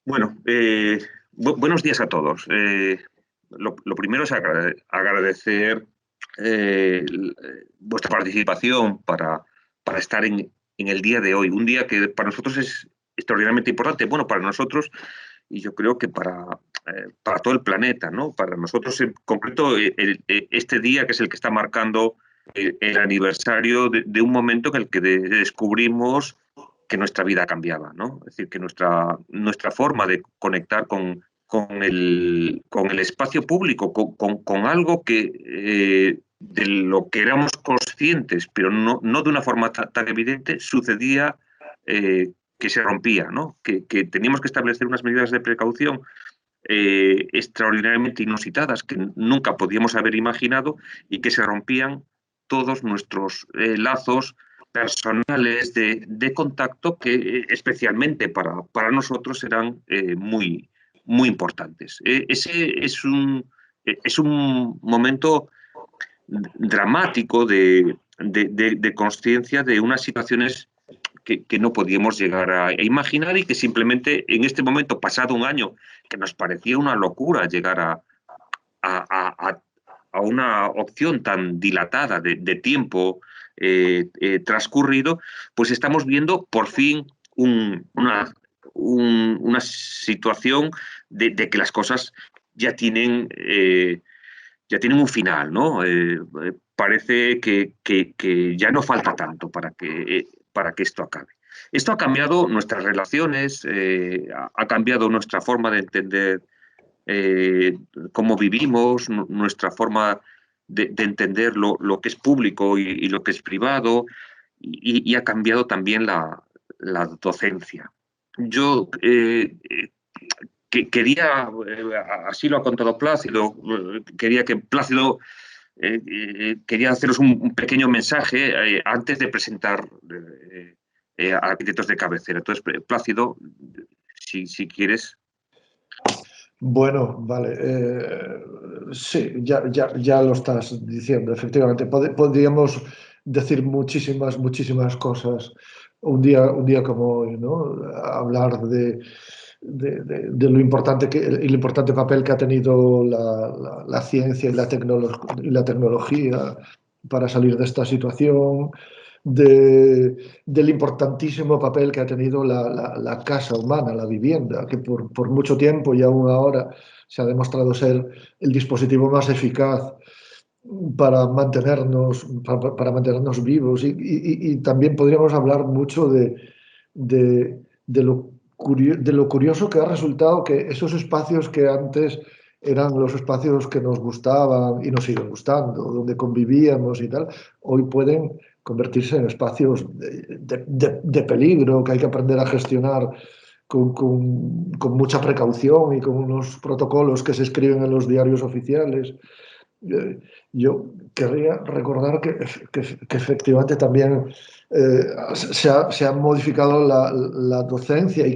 Bueno, buenos días a todos. Lo primero es agradecer vuestra participación para estar en el día de hoy, un día que para nosotros es extraordinariamente importante. Bueno, para nosotros y yo creo que para todo el planeta, ¿no? Para nosotros en concreto, este día que es el que está marcando el aniversario de un momento en el que descubrimos que nuestra vida cambiaba, ¿no? Es decir, que nuestra forma de conectar con el espacio público, con algo de lo que éramos conscientes, pero no de una forma tan evidente, sucedía que se rompía, ¿no? Que teníamos que establecer unas medidas de precaución extraordinariamente inusitadas que nunca podíamos haber imaginado y que se rompían todos nuestros lazos personales de contacto que especialmente para nosotros eran muy importantes. Ese es un momento dramático de conciencia de unas situaciones que no podíamos llegar a imaginar y que simplemente en este momento, pasado un año, que nos parecía una locura llegar a una opción tan dilatada de tiempo transcurrido, pues estamos viendo por fin una situación de que las cosas ya tienen un final, ¿no? Parece que ya no falta tanto para que esto acabe. Esto ha cambiado nuestras relaciones, ha cambiado nuestra forma de entender cómo vivimos, nuestra forma de entender lo que es público y lo que es privado, y ha cambiado también la docencia. Yo quería, así lo ha contado Plácido, quería que Plácido quería haceros un pequeño mensaje antes de presentar a arquitectos de cabecera. Entonces, Plácido, si quieres. Bueno, vale. Sí, ya lo estás diciendo. Efectivamente, podríamos decir muchísimas cosas un día como hoy, ¿no? Hablar de lo importante el importante papel que ha tenido la ciencia y la tecnología para salir de esta situación, del importantísimo papel que ha tenido la casa humana, la vivienda, que por mucho tiempo y aún ahora se ha demostrado ser el dispositivo más eficaz para mantenernos vivos. Y también podríamos hablar mucho de lo curioso que ha resultado que esos espacios que antes eran los espacios que nos gustaban y nos siguen gustando, donde convivíamos y tal, hoy pueden convertirse en espacios de peligro que hay que aprender a gestionar con mucha precaución y con unos protocolos que se escriben en los diarios oficiales. Yo querría recordar que efectivamente también se ha modificado la docencia y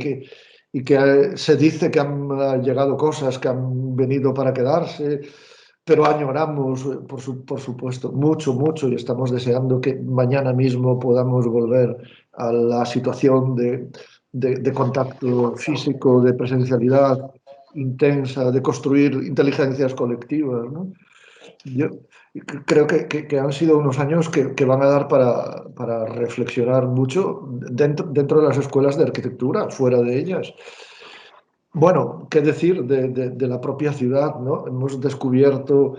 que se dice que han llegado cosas que han venido para quedarse, pero añoramos, por supuesto, mucho, y estamos deseando que mañana mismo podamos volver a la situación de contacto físico, de presencialidad intensa, de construir inteligencias colectivas, ¿no? Yo creo que han sido unos años que van a dar para reflexionar mucho dentro de las escuelas de arquitectura, fuera de ellas. Bueno, qué decir de la propia ciudad, ¿no? Hemos descubierto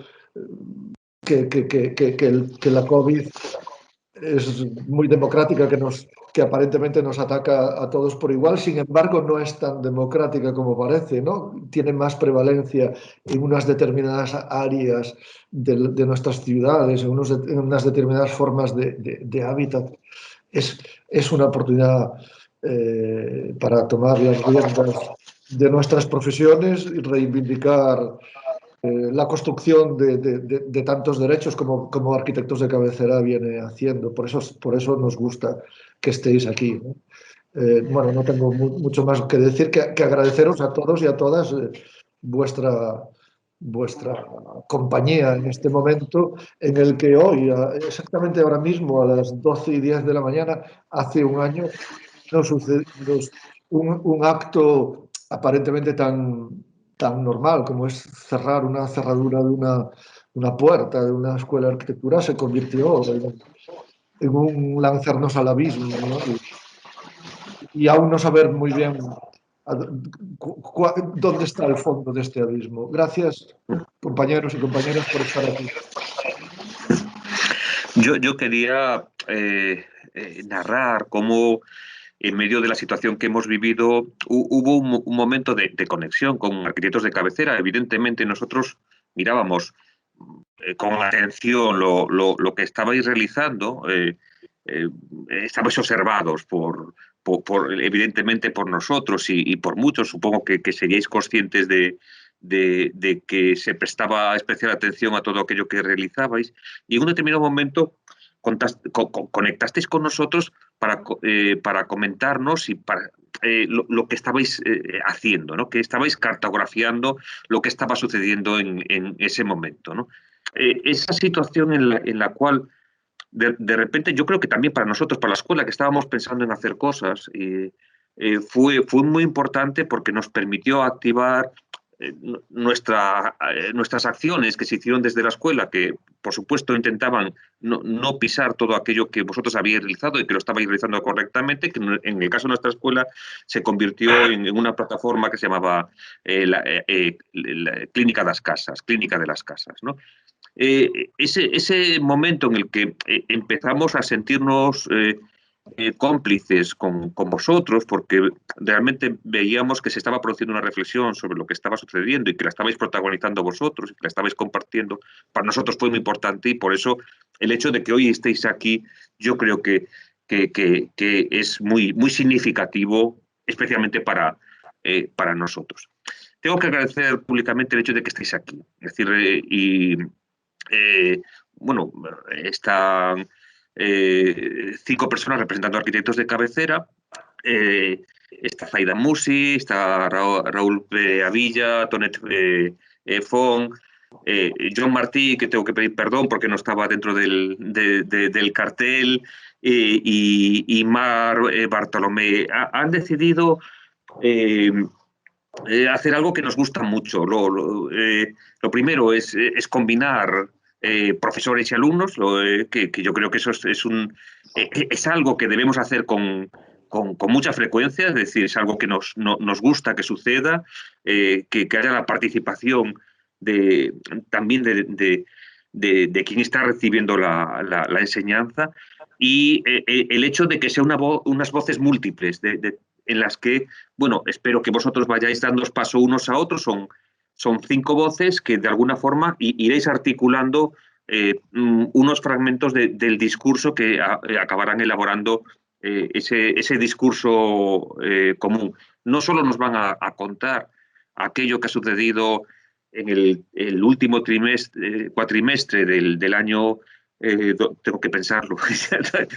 que la COVID es muy democrática, que aparentemente nos ataca a todos por igual. Sin embargo, no es tan democrática como parece, ¿no? Tiene más prevalencia en unas determinadas áreas de nuestras ciudades, en unas determinadas formas de hábitat. Es una oportunidad para tomar las riendas de nuestras profesiones y reivindicar la construcción de tantos derechos como arquitectos de cabecera viene haciendo. Por eso nos gusta que estéis aquí, ¿no? Bueno, no tengo mucho más que decir que agradeceros a todos y a todas vuestra, vuestra compañía en este momento en el que hoy, exactamente ahora mismo, a las 12:10 de la mañana, hace un año, nos sucedió un acto aparentemente tan normal como es cerrar una cerradura de una puerta de una escuela de arquitectura, se convirtió en un lanzarnos al abismo, ¿no? Y aún no saber muy bien dónde está el fondo de este abismo. Gracias, compañeros y compañeras, por estar aquí. Yo quería narrar cómo en medio de la situación que hemos vivido hubo un momento de conexión con arquitectos de cabecera. Evidentemente nosotros mirábamos con atención lo que estabais realizando, estabais observados evidentemente por nosotros y por muchos, supongo que seríais conscientes de que se prestaba especial atención a todo aquello que realizabais, y en un determinado momento conectasteis con nosotros para comentarnos y para lo que estabais haciendo, ¿no? Que estabais cartografiando lo que estaba sucediendo en ese momento, ¿no? Esa situación en la cual de repente yo creo que también para nosotros, para la escuela, que estábamos pensando en hacer cosas, fue muy importante porque nos permitió activar nuestras acciones que se hicieron desde la escuela, que por supuesto intentaban no pisar todo aquello que vosotros habíais realizado y que lo estabais realizando correctamente, que en el caso de nuestra escuela se convirtió en una plataforma que se llamaba la Clínica de las Casas, ¿no? Ese momento en el que empezamos a sentirnos cómplices con vosotros, porque realmente veíamos que se estaba produciendo una reflexión sobre lo que estaba sucediendo y que la estabais protagonizando vosotros y que la estabais compartiendo, para nosotros fue muy importante, y por eso el hecho de que hoy estéis aquí yo creo que es muy significativo, especialmente para nosotros. Tengo que agradecer públicamente el hecho de que estéis aquí. Es decir, bueno, están 5 personas representando arquitectos de cabecera. Está Zaida Musi, está Raúl Avilla, Tonet Fong, John Martí, que tengo que pedir perdón porque no estaba dentro del cartel, y Mar Bartolomé. Han decidido hacer algo que nos gusta mucho. Lo primero es combinar profesores y alumnos, que yo creo que eso es algo que debemos hacer con mucha frecuencia, es decir, es algo que nos gusta que suceda, que haya la participación también de quien está recibiendo la enseñanza, y el hecho de que sea unas voces múltiples, en las que, bueno, espero que vosotros vayáis dando paso unos a otros. Son 5 voces que de alguna forma iréis articulando unos fragmentos del discurso que acabarán elaborando ese discurso común. No solo nos van a contar aquello que ha sucedido en el último cuatrimestre del año, tengo que pensarlo,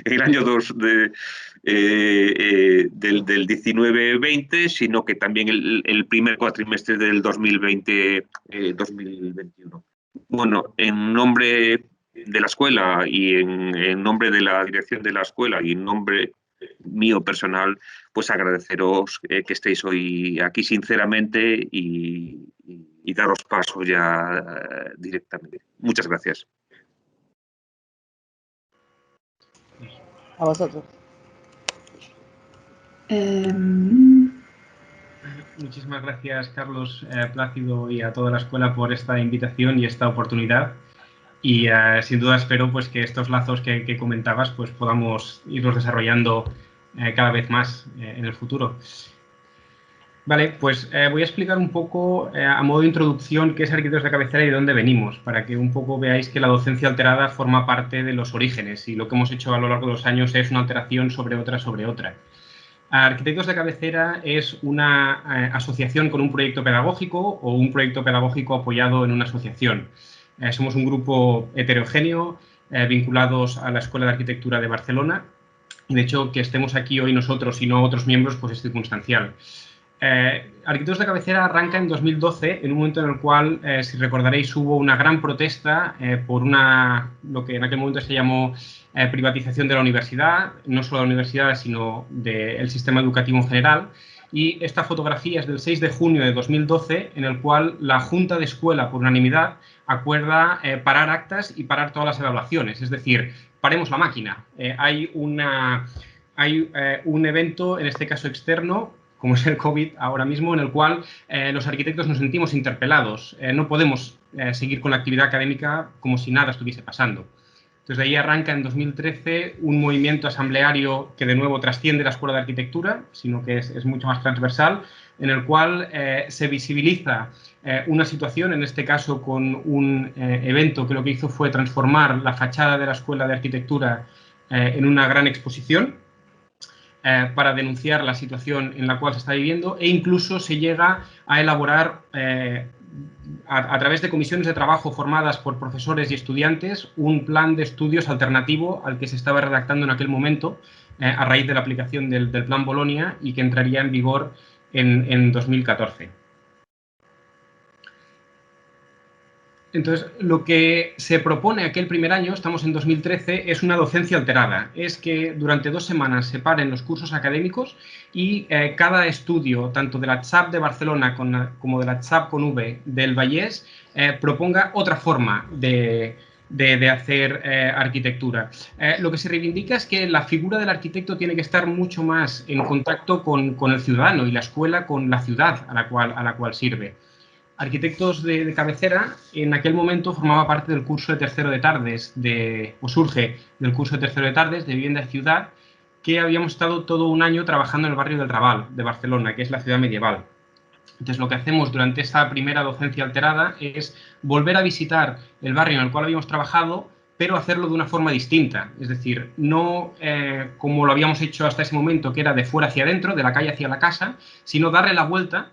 el año 2 del 19-20, sino que también el primer cuatrimestre del 2020-2021. Bueno, en nombre de la escuela y en nombre de la dirección de la escuela y en nombre mío personal, pues agradeceros que estéis hoy aquí sinceramente y daros paso ya directamente. Muchas gracias. A vosotros. Muchísimas gracias, Carlos, Plácido, y a toda la escuela por esta invitación y esta oportunidad. Y sin duda espero pues, que estos lazos que comentabas pues, podamos irlos desarrollando cada vez más en el futuro. Vale, pues voy a explicar un poco a modo de introducción qué es Arquitectos de Cabecera y de dónde venimos, para que un poco veáis que la docencia alterada forma parte de los orígenes y lo que hemos hecho a lo largo de los años es una alteración sobre otra. Arquitectos de Cabecera es una asociación con un proyecto pedagógico o un proyecto pedagógico apoyado en una asociación. Somos un grupo heterogéneo vinculados a la Escuela de Arquitectura de Barcelona, y de hecho que estemos aquí hoy nosotros y no otros miembros pues es circunstancial. Arquitectos de Cabecera arranca en 2012, en un momento en el cual, si recordaréis, hubo una gran protesta por lo que en aquel momento se llamó privatización de la universidad, no solo de la universidad, sino del sistema educativo en general. y esta fotografía es del 6 de junio de 2012, en el cual la Junta de Escuela, por unanimidad, acuerda parar actas y parar todas las evaluaciones, es decir, paremos la máquina. Hay un evento, en este caso externo, como es el COVID ahora mismo, en el cual los arquitectos nos sentimos interpelados. No podemos seguir con la actividad académica como si nada estuviese pasando. Entonces, de ahí arranca en 2013 un movimiento asambleario que de nuevo trasciende la Escuela de Arquitectura, sino que es mucho más transversal, en el cual se visibiliza una situación, en este caso con un evento que lo que hizo fue transformar la fachada de la Escuela de Arquitectura en una gran exposición para denunciar la situación en la cual se está viviendo, e incluso se llega a elaborar a través de comisiones de trabajo formadas por profesores y estudiantes un plan de estudios alternativo al que se estaba redactando en aquel momento a raíz de la aplicación del Plan Bolonia y que entraría en vigor en 2014. Entonces, lo que se propone aquel primer año, estamos en 2013, es una docencia alterada. Es que durante 2 semanas se paren los cursos académicos y cada estudio, tanto de la CHAP de Barcelona como de la CHAP con V del Vallès, proponga otra forma de hacer arquitectura. Lo que se reivindica es que la figura del arquitecto tiene que estar mucho más en contacto con el ciudadano y la escuela con la ciudad a la cual sirve. Arquitectos de cabecera, en aquel momento formaba parte del curso de tercero de tardes, o surge del curso de tercero de tardes de vivienda de ciudad, que habíamos estado todo un año trabajando en el barrio del Raval de Barcelona, que es la ciudad medieval. Entonces, lo que hacemos durante esta primera docencia alterada es volver a visitar el barrio en el cual habíamos trabajado, pero hacerlo de una forma distinta. Es decir, no como lo habíamos hecho hasta ese momento, que era de fuera hacia adentro, de la calle hacia la casa, sino darle la vuelta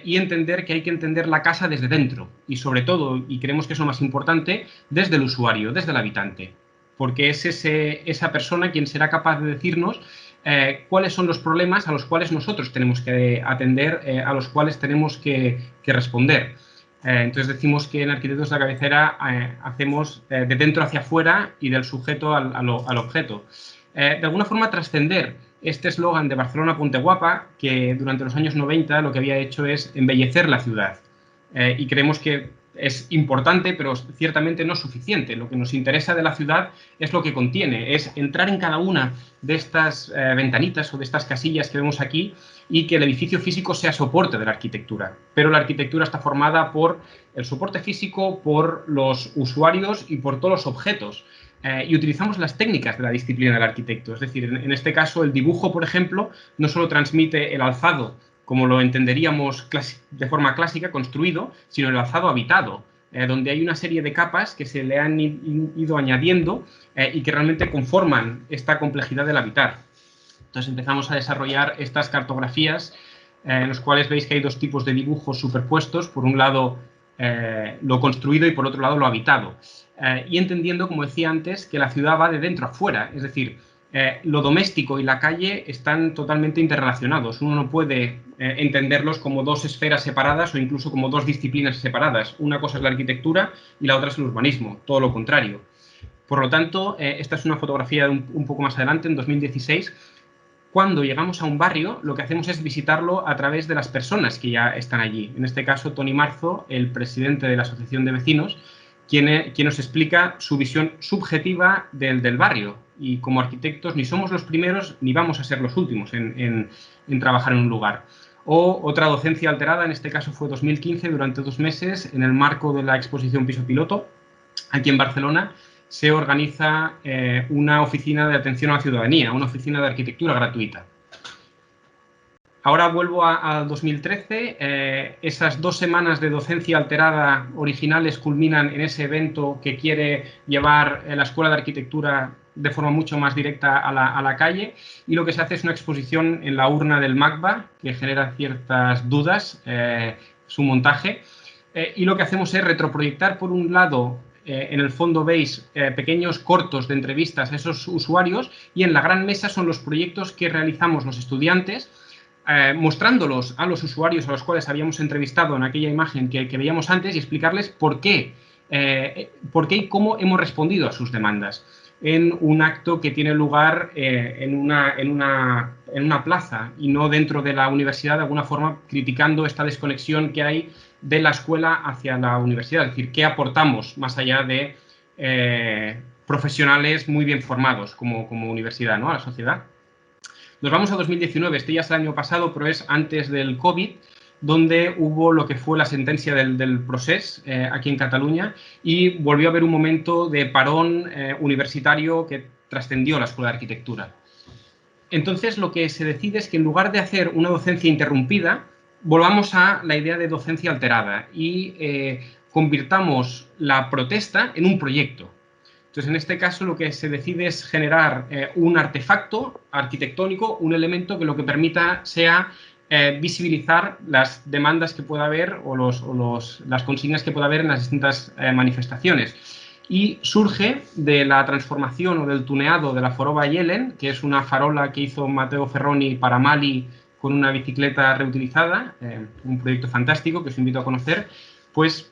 y entender que hay que entender la casa desde dentro. Y sobre todo, y creemos que es lo más importante, desde el usuario, desde el habitante. Porque es esa persona quien será capaz de decirnos cuáles son los problemas a los cuales nosotros tenemos que atender, a los cuales tenemos que responder. Entonces decimos que en Arquitectos de la Cabecera hacemos de dentro hacia afuera y del sujeto al objeto. De alguna forma trascender este eslogan de Barcelona Ponte Guapa, que durante los años 90 lo que había hecho es embellecer la ciudad. Y creemos que es importante, pero ciertamente no suficiente. Lo que nos interesa de la ciudad es lo que contiene, es entrar en cada una de estas ventanitas o de estas casillas que vemos aquí y que el edificio físico sea soporte de la arquitectura. Pero la arquitectura está formada por el soporte físico, por los usuarios y por todos los objetos. Y utilizamos las técnicas de la disciplina del arquitecto. Es decir, en este caso el dibujo, por ejemplo, no solo transmite el alzado como lo entenderíamos de forma clásica, construido, sino el alzado habitado, donde hay una serie de capas que se le han ido añadiendo y que realmente conforman esta complejidad del habitar. Entonces empezamos a desarrollar estas cartografías en las cuales veis que hay 2 tipos de dibujos superpuestos, por un lado lo construido y por otro lado lo habitado. Y entendiendo, como decía antes, que la ciudad va de dentro a fuera, es decir, lo doméstico y la calle están totalmente interrelacionados. Uno no puede entenderlos como 2 esferas separadas o incluso como 2 disciplinas separadas. Una cosa es la arquitectura y la otra es el urbanismo, todo lo contrario. Por lo tanto, esta es una fotografía un poco más adelante, en 2016. Cuando llegamos a un barrio, lo que hacemos es visitarlo a través de las personas que ya están allí. En este caso, Toni Marzo, el presidente de la Asociación de Vecinos, quien nos explica su visión subjetiva del barrio. Y como arquitectos ni somos los primeros ni vamos a ser los últimos en trabajar en un lugar. O otra docencia alterada, en este caso fue 2015, durante 2 meses, en el marco de la exposición Piso Piloto, aquí en Barcelona, se organiza una oficina de atención a la ciudadanía, una oficina de arquitectura gratuita. Ahora vuelvo a 2013, esas 2 semanas de docencia alterada originales culminan en ese evento que quiere llevar la Escuela de Arquitectura de forma mucho más directa a la calle, y lo que se hace es una exposición en la urna del MACBA, que genera ciertas dudas su montaje, y lo que hacemos es retroproyectar por un lado, en el fondo veis pequeños cortos de entrevistas a esos usuarios, y en la gran mesa son los proyectos que realizamos los estudiantes, mostrándolos a los usuarios a los cuales habíamos entrevistado en aquella imagen que veíamos antes y explicarles por qué y cómo hemos respondido a sus demandas. en un acto que tiene lugar en una plaza y no dentro de la universidad, de alguna forma criticando esta desconexión que hay de la escuela hacia la universidad. Es decir, ¿qué aportamos más allá de profesionales muy bien formados como universidad, ¿no?, a la sociedad? Nos vamos a 2019, este ya es el año pasado, pero es antes del COVID, donde hubo lo que fue la sentencia del procés aquí en Cataluña y volvió a haber un momento de parón universitario que trascendió la Escuela de Arquitectura. Entonces, lo que se decide es que en lugar de hacer una docencia interrumpida, volvamos a la idea de docencia alterada y convirtamos la protesta en un proyecto. Entonces, en este caso, lo que se decide es generar un artefacto arquitectónico, un elemento que lo que permita sea visibilizar las demandas que pueda haber o las consignas que pueda haber en las distintas manifestaciones. Y surge de la transformación o del tuneado de la Foroba Yelen, que es una farola que hizo Matteo Ferroni para Mali con una bicicleta reutilizada, un proyecto fantástico que os invito a conocer, pues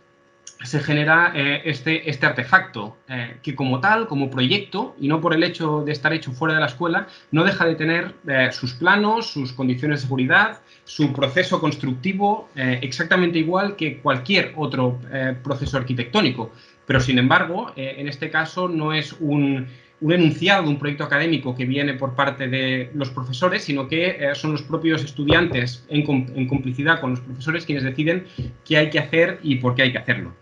se genera este artefacto que como tal, como proyecto, y no por el hecho de estar hecho fuera de la escuela, no deja de tener sus planos, sus condiciones de seguridad, su proceso constructivo, exactamente igual que cualquier otro proceso arquitectónico. Pero, sin embargo, en este caso no es un enunciado de un proyecto académico que viene por parte de los profesores, sino que son los propios estudiantes en complicidad con los profesores quienes deciden qué hay que hacer y por qué hay que hacerlo.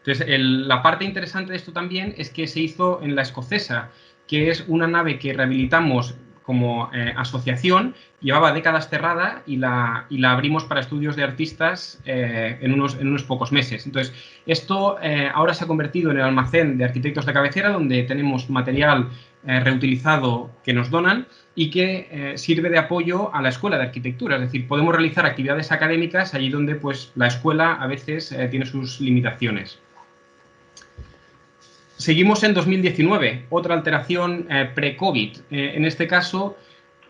Entonces, la parte interesante de esto también es que se hizo en La Escocesa, que es una nave que rehabilitamos como asociación, llevaba décadas cerrada y la abrimos para estudios de artistas en unos pocos meses. Entonces, esto ahora se ha convertido en el almacén de arquitectos de cabecera, donde tenemos material reutilizado que nos donan y que sirve de apoyo a la escuela de arquitectura. Es decir, podemos realizar actividades académicas allí donde pues, la escuela a veces tiene sus limitaciones. Seguimos en 2019, otra alteración pre-COVID. En este caso,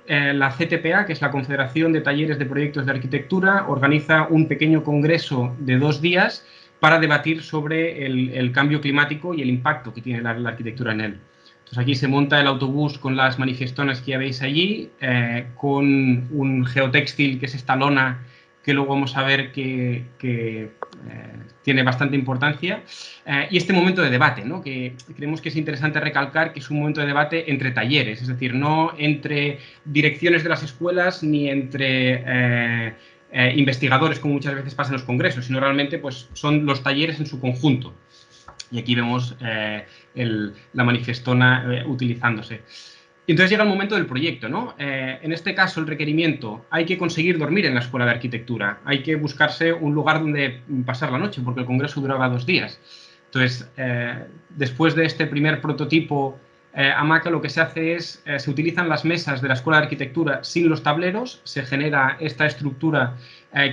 la CTPA, que es la Confederación de Talleres de Proyectos de Arquitectura, organiza un pequeño congreso de 2 días para debatir sobre el cambio climático y el impacto que tiene la arquitectura en él. Entonces, aquí se monta el autobús con las manifestonas que ya veis allí, con un geotextil, que es esta lona que luego vamos a ver que tiene bastante importancia, y este momento de debate, ¿no?, que creemos que es interesante recalcar que es un momento de debate entre talleres, es decir, no entre direcciones de las escuelas ni entre investigadores, como muchas veces pasa en los congresos, sino realmente pues, son los talleres en su conjunto. Y aquí vemos la manifestona utilizándose. Y entonces llega el momento del proyecto, ¿no? En este caso, el requerimiento, hay que conseguir dormir en la Escuela de Arquitectura, hay que buscarse un lugar donde pasar la noche, porque el congreso duraba 2 días. Entonces, después de este primer prototipo hamaca, lo que se hace es, se utilizan las mesas de la Escuela de Arquitectura sin los tableros, se genera esta estructura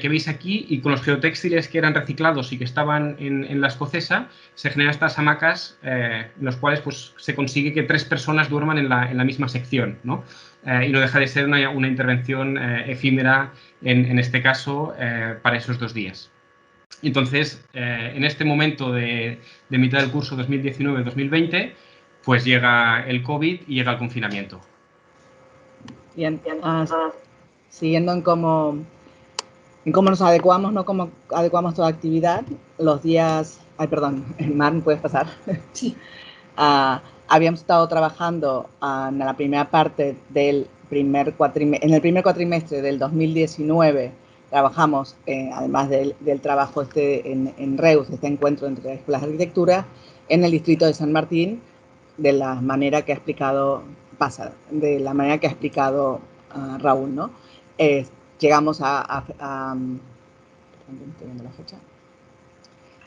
que veis aquí, y con los geotextiles que eran reciclados y que estaban en La Escocesa, se generan estas hamacas en las cuales pues, se consigue que 3 personas duerman en la misma sección, ¿no? Y no deja de ser una intervención efímera, en este caso, para esos 2 días. Entonces, en este momento de mitad del curso 2019-2020, pues llega el COVID y llega el confinamiento. Bien, siguiendo en cómo nos adecuamos, ¿no? Cómo adecuamos toda actividad, los días... Ay, perdón, Mar, ¿puedes pasar? Sí. Habíamos estado trabajando en la primera parte del primer cuatrimestre del 2019, trabajamos, además del trabajo en Reus, este encuentro entre escuelas de arquitectura, en el distrito de San Martín, de la manera que ha explicado Raúl, ¿no? Llegamos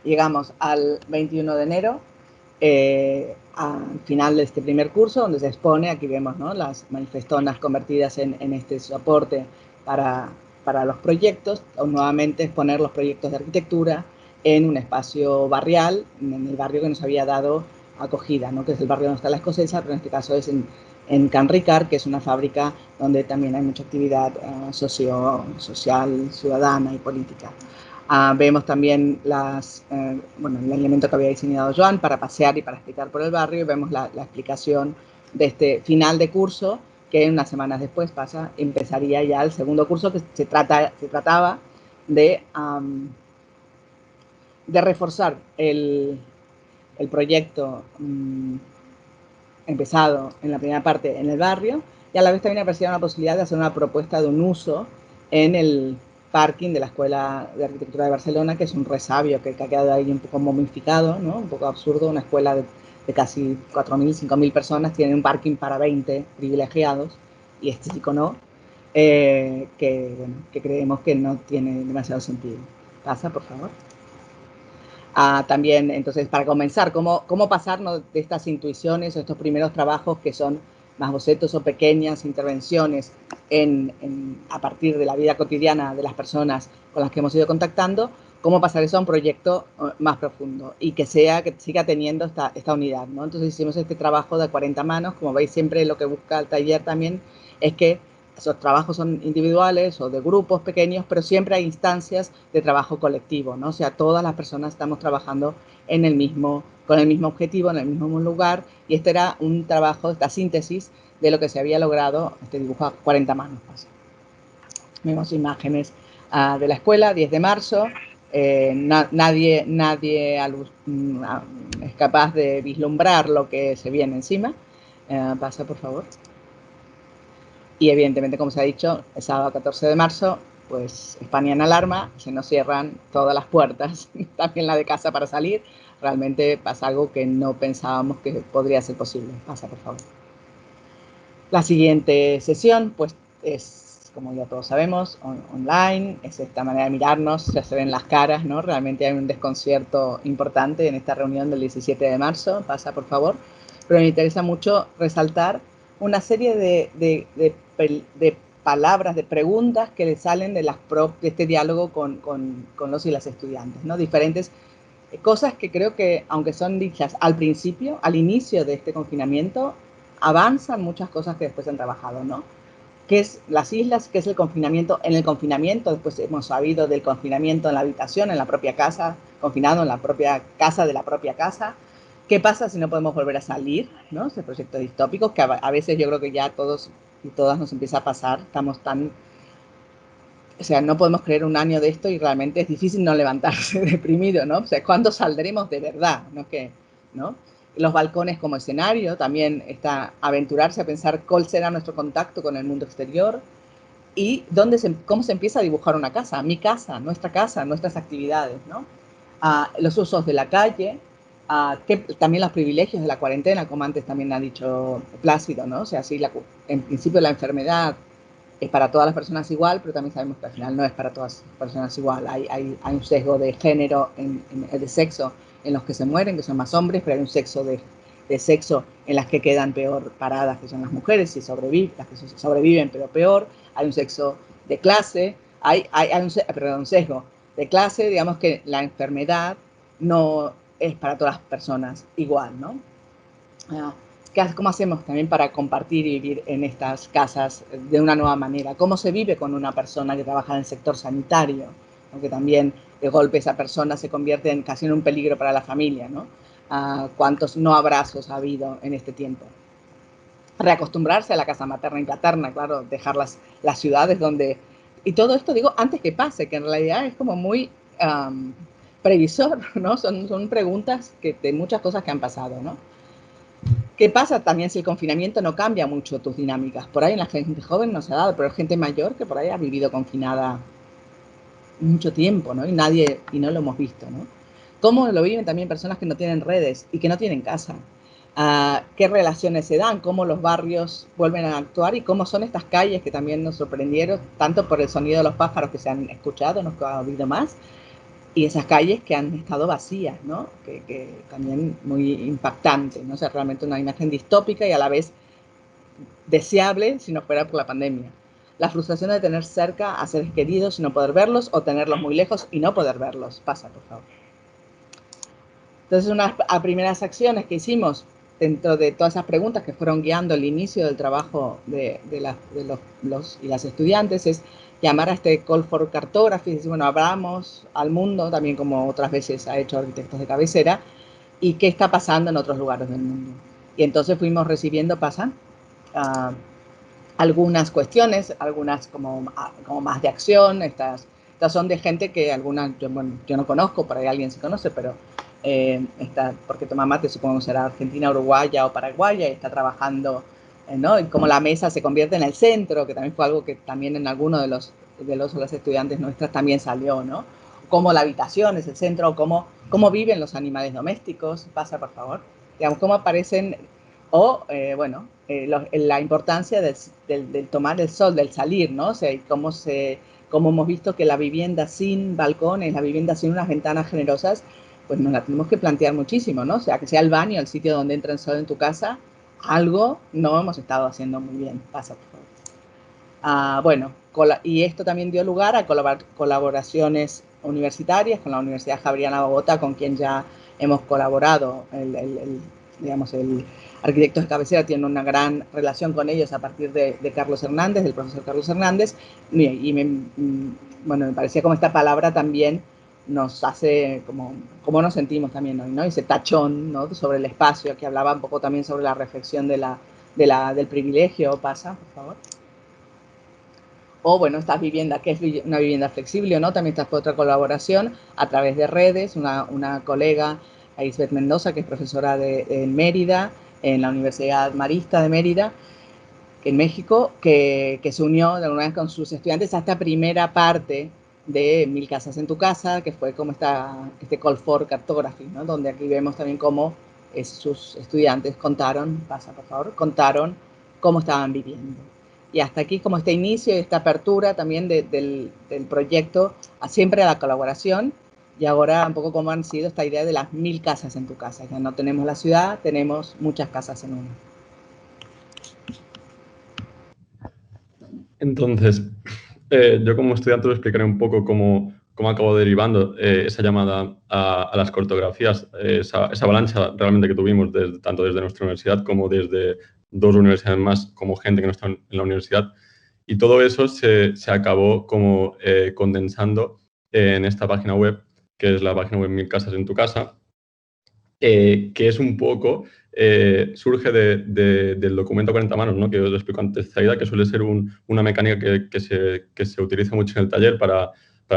llegamos al 21 de enero, al final de este primer curso, donde se expone, aquí vemos, ¿no?, las manifestonas convertidas en este soporte para los proyectos, o nuevamente exponer los proyectos de arquitectura en un espacio barrial, en el barrio que nos había dado acogida, ¿no?, que es el barrio donde está La Escocesa, pero en este caso es en Can Ricard, que es una fábrica donde también hay mucha actividad social, ciudadana y política. Vemos también el elemento que había diseñado Joan para pasear y para explicar por el barrio, y vemos la explicación de este final de curso, que unas semanas después empezaría ya el segundo curso, que se trataba de reforzar el proyecto empezado en la primera parte en el barrio, y a la vez también aparecía una posibilidad de hacer una propuesta de un uso en el parking de la Escuela de Arquitectura de Barcelona, que es un resabio que ha quedado ahí un poco momificado, ¿no? Un poco absurdo. Una escuela de casi 4.000, 5.000 personas tiene un parking para 20 privilegiados, y este chico no, que creemos que no tiene demasiado sentido. Pasa, por favor. También, entonces, para comenzar, ¿cómo pasarnos de estas intuiciones o estos primeros trabajos que son más bocetos o pequeñas intervenciones a partir de la vida cotidiana de las personas con las que hemos ido contactando, cómo pasar eso a un proyecto más profundo y que siga teniendo esta unidad, ¿no? Entonces hicimos este trabajo de 40 manos. Como veis, siempre lo que busca el taller también es que esos trabajos son individuales o de grupos pequeños, pero siempre hay instancias de trabajo colectivo, ¿no? O sea, todas las personas estamos trabajando con el mismo objetivo, en el mismo lugar, y este era un trabajo, esta síntesis de lo que se había logrado, este dibujo a 40 manos. Vemos imágenes de la escuela, 10 de marzo, nadie es capaz de vislumbrar lo que se viene encima. Pasa, por favor. Y evidentemente, como se ha dicho, el sábado 14 de marzo, pues España en alarma, se nos cierran todas las puertas, también la de casa para salir. Realmente pasa algo que no pensábamos que podría ser posible. Pasa, por favor. La siguiente sesión, pues, es, como ya todos sabemos, online. Es esta manera de mirarnos, se ven las caras, ¿no? Realmente hay un desconcierto importante en esta reunión del 17 de marzo. Pasa, por favor. Pero me interesa mucho resaltar una serie de palabras, de preguntas que le salen de este diálogo con los y las estudiantes, ¿no? Diferentes cosas que creo que, aunque son dichas al principio, al inicio de este confinamiento, avanzan muchas cosas que después se han trabajado, ¿no? ¿Qué es las islas? ¿Qué es el confinamiento? En el confinamiento, después hemos sabido del confinamiento en la habitación, en la propia casa, confinado en la propia casa de la propia casa. ¿Qué pasa si no podemos volver a salir, ¿no? Ese proyecto distópico que a veces yo creo que ya a todos y todas nos empieza a pasar. Estamos tan... O sea, no podemos creer un año de esto y realmente es difícil no levantarse deprimido, ¿no? O sea, ¿cuándo saldremos de verdad? ¿No? Los balcones como escenario, también está aventurarse a pensar cuál será nuestro contacto con el mundo exterior y cómo se empieza a dibujar una casa, mi casa, nuestras actividades, ¿no? Los usos de la calle, también los privilegios de la cuarentena, como antes también ha dicho Plácido, ¿no? O sea, sí, en principio la enfermedad es para todas las personas igual, pero también sabemos que al final no es para todas las personas igual. Hay un sesgo de género, de sexo, en los que se mueren, que son más hombres, pero hay un sexo de sexo en las que quedan peor paradas, que son las mujeres, las que sobreviven, pero peor. Hay un sexo de clase, hay un sesgo de clase, digamos que la enfermedad no es para todas las personas igual, ¿no? ¿Cómo hacemos también para compartir y vivir en estas casas de una nueva manera? ¿Cómo se vive con una persona que trabaja en el sector sanitario? Aunque también de golpe esa persona se convierte casi en un peligro para la familia, ¿no? ¿Cuántos no abrazos ha habido en este tiempo? Reacostumbrarse a la casa materna y paterna, claro, dejar las ciudades donde... Y todo esto, digo, antes que pase, que en realidad es como muy previsor, ¿no? Son preguntas de muchas cosas que han pasado, ¿no? ¿Qué pasa también si el confinamiento no cambia mucho tus dinámicas? Por ahí en la gente joven no se ha dado, pero hay gente mayor que por ahí ha vivido confinada mucho tiempo, ¿no? Y no lo hemos visto, ¿no? ¿Cómo lo viven también personas que no tienen redes y que no tienen casa? ¿Qué relaciones se dan? ¿Cómo los barrios vuelven a actuar? ¿Y cómo son estas calles que también nos sorprendieron, tanto por el sonido de los pájaros que se han escuchado, no ha habido más, y esas calles que han estado vacías, ¿no? Que también muy impactante, ¿no? O sea, realmente una imagen distópica y a la vez deseable si no fuera por la pandemia. La frustración de tener cerca a seres queridos y no poder verlos, o tenerlos muy lejos y no poder verlos. Pasa, por favor. Entonces, unas primeras acciones que hicimos dentro de todas esas preguntas que fueron guiando el inicio del trabajo de los y las estudiantes, es llamar a este call for cartography, decir, bueno, abramos al mundo, también como otras veces ha hecho Arquitectos de Cabecera, y qué está pasando en otros lugares del mundo. Y entonces fuimos recibiendo, algunas cuestiones, algunas como más de acción, estas son de gente que algunas, yo no conozco, por ahí alguien se conoce, pero porque Toma Mate supongo será argentina, uruguaya o paraguaya, y está trabajando, ¿no? Y como la mesa se convierte en el centro, que también fue algo que también en alguno de las estudiantes nuestras también salió, ¿no? Cómo la habitación es el centro, cómo viven los animales domésticos, pasa por favor, digamos, cómo aparecen, o la importancia del tomar el sol, del salir, ¿no? O sea, cómo hemos visto que la vivienda sin balcones, la vivienda sin unas ventanas generosas, pues nos la tenemos que plantear muchísimo, ¿no? O sea, que sea el baño, el sitio donde entra el sol en tu casa, algo no hemos estado haciendo muy bien. Pasa, por favor. Y esto también dio lugar a colaboraciones universitarias con la Universidad Javeriana de Bogotá, con quien ya hemos colaborado. Digamos, el Arquitectos de Cabecera tiene una gran relación con ellos a partir de Carlos Hernández, del profesor Carlos Hernández, y me parecía como esta palabra también nos hace, como nos sentimos también hoy, ¿no? Ese tachón, ¿no? Sobre el espacio, que hablaba un poco también sobre la reflexión del privilegio. Pasa, por favor. O, bueno, estas viviendas, que es una vivienda flexible, ¿no? También está otra colaboración a través de redes, una colega, Isbeth Mendoza, que es profesora en Mérida, en la Universidad Marista de Mérida, en México, que se unió de alguna vez con sus estudiantes a esta primera parte de 1000 casas en tu casa, que fue como este call for cartography, ¿no? Donde aquí vemos también cómo sus estudiantes contaron cómo estaban viviendo. Y hasta aquí como este inicio y esta apertura también del proyecto, siempre a la colaboración, y ahora un poco cómo han sido esta idea de las 1000 casas en tu casa. Ya no tenemos la ciudad, tenemos muchas casas en una. Entonces, yo como estudiante os explicaré un poco cómo acabó derivando esa llamada a las cartografías, esa avalancha realmente que tuvimos tanto desde nuestra universidad como desde 2 universidades más, como gente que no está en la universidad. Y todo eso se acabó como condensando en esta página web, que es la página web 1000 casas en tu casa, que es un poco, surge del documento 40 manos, ¿no? Que os explico antes, Zaida, que suele ser una mecánica que se utiliza mucho en el taller para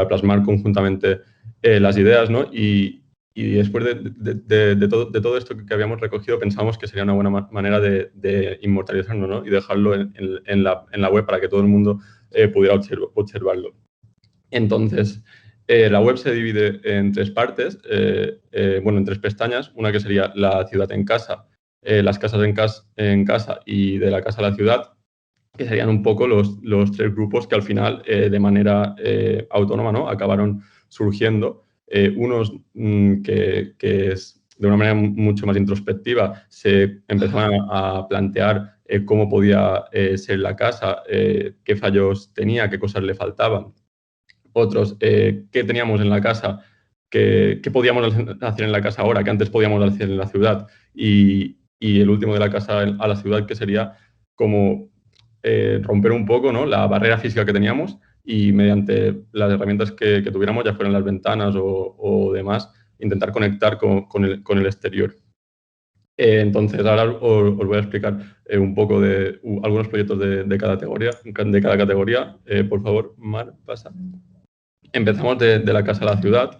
plasmar conjuntamente las ideas, ¿no? Y después de todo esto que habíamos recogido, pensamos que sería una buena manera de inmortalizarlo, ¿no? Y dejarlo en la web para que todo el mundo pudiera observarlo. Entonces, la web se divide en 3 partes, en 3 pestañas. Una que sería la ciudad en casa, las casas en casa y de la casa a la ciudad, que serían un poco los 3 grupos que al final, de manera autónoma, ¿no? Acabaron surgiendo. Unos que es de una manera mucho más introspectiva, se empezaban a plantear cómo podía ser la casa, qué fallos tenía, qué cosas le faltaban. Otros, qué teníamos en la casa, qué podíamos hacer en la casa ahora, que antes podíamos hacer en la ciudad. Y el último de la casa a la ciudad, que sería como romper un poco, ¿no? La barrera física que teníamos y mediante las herramientas que tuviéramos, ya fueran las ventanas o demás, intentar conectar con el exterior. Entonces, ahora os voy a explicar un poco de algunos proyectos de cada categoría. Por favor, Mar, pasa. Empezamos de la casa a la ciudad.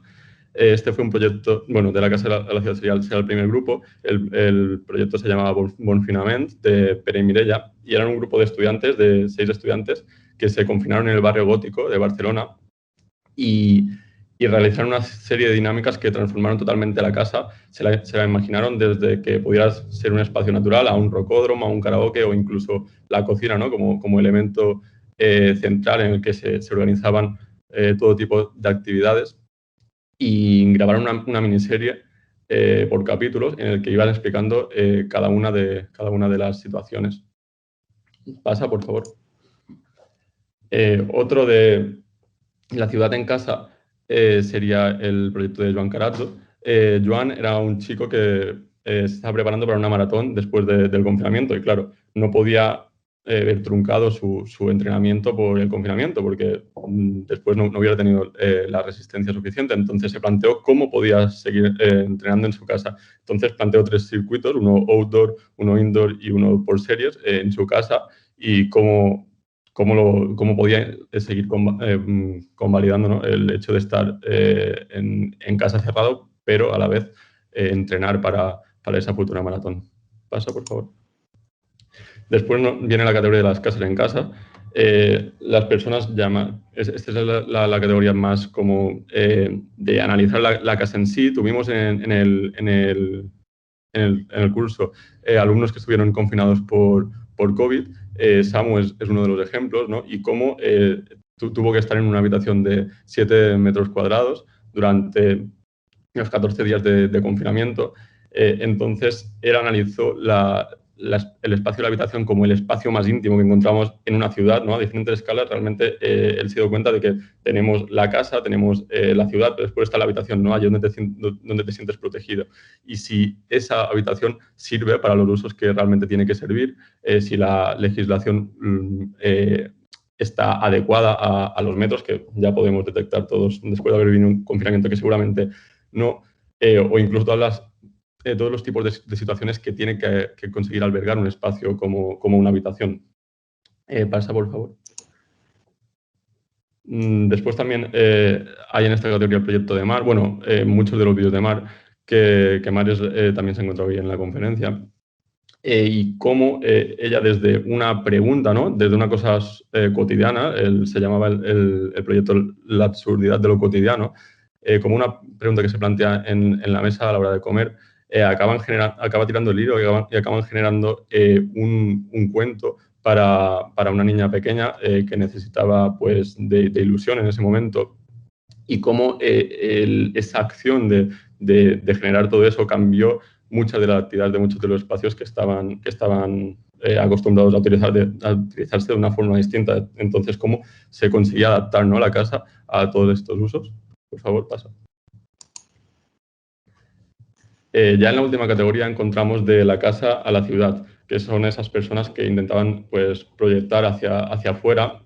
Este fue un proyecto, bueno, de la casa a la ciudad sería el primer grupo. El proyecto se llamaba Bonfinament, de Pere y Mireia, y eran un grupo de estudiantes, de 6 estudiantes, que se confinaron en el barrio gótico de Barcelona y realizaron una serie de dinámicas que transformaron totalmente la casa. Se la imaginaron desde que pudiera ser un espacio natural a un rocódromo, a un karaoke o incluso la cocina, ¿no? como elemento central en el que se organizaban todo tipo de actividades, y grabaron una miniserie por capítulos en el que iban explicando cada una de las situaciones. Pasa, por favor. Otro de la ciudad en casa sería el proyecto de Joan Carazo. Joan era un chico que se estaba preparando para una maratón después del confinamiento y claro, no podía ver truncado su entrenamiento por el confinamiento porque después no hubiera tenido la resistencia suficiente. Entonces se planteó cómo podía seguir entrenando en su casa. Entonces planteó 3 circuitos, uno outdoor, uno indoor y uno por series en su casa y cómo podía seguir convalidando, ¿no?, el hecho de estar en casa cerrado, pero a la vez entrenar para esa futura maratón. Pasa, por favor. Después viene la categoría de las casas en casa. Las personas llaman, esta es la categoría más como de analizar la casa en sí. Tuvimos en el curso alumnos que estuvieron confinados por COVID. Samu es uno de los ejemplos, ¿no? Y cómo tuvo que estar en una habitación de 7 metros cuadrados durante los 14 días de confinamiento. Entonces, él analizó el espacio de la habitación como el espacio más íntimo que encontramos en una ciudad, ¿no? A diferentes escalas. Realmente él se dio cuenta de que tenemos la casa, tenemos la ciudad, pero después está la habitación, ¿no? Allí donde te sientes protegido. Y si esa habitación sirve para los usos que realmente tiene que servir, si la legislación está adecuada a los metros, que ya podemos detectar todos después de haber vivido un confinamiento que seguramente no, o incluso todos los tipos de situaciones que tiene que conseguir albergar un espacio como una habitación. Pasa, por favor. Después también hay en esta categoría el proyecto de Mar. Bueno, muchos de los vídeos de Mar, que Mar también se encontró hoy en la conferencia. Y cómo ella desde una pregunta, ¿no?, desde una cosa cotidiana, se llamaba el proyecto La absurdidad de lo cotidiano, como una pregunta que se plantea en la mesa a la hora de comer, acaba tirando el hilo y acaban generando un cuento para una niña pequeña que necesitaba, pues, de ilusión en ese momento, y cómo esa acción de generar todo eso cambió muchas de las actividades de muchos de los espacios que estaban acostumbrados a utilizarse de una forma distinta. Entonces, cómo se conseguía adaptar, ¿no?, la casa a todos estos usos. Por favor, pasa. Ya en la última categoría encontramos de la casa a la ciudad, que son esas personas que intentaban, pues, proyectar hacia afuera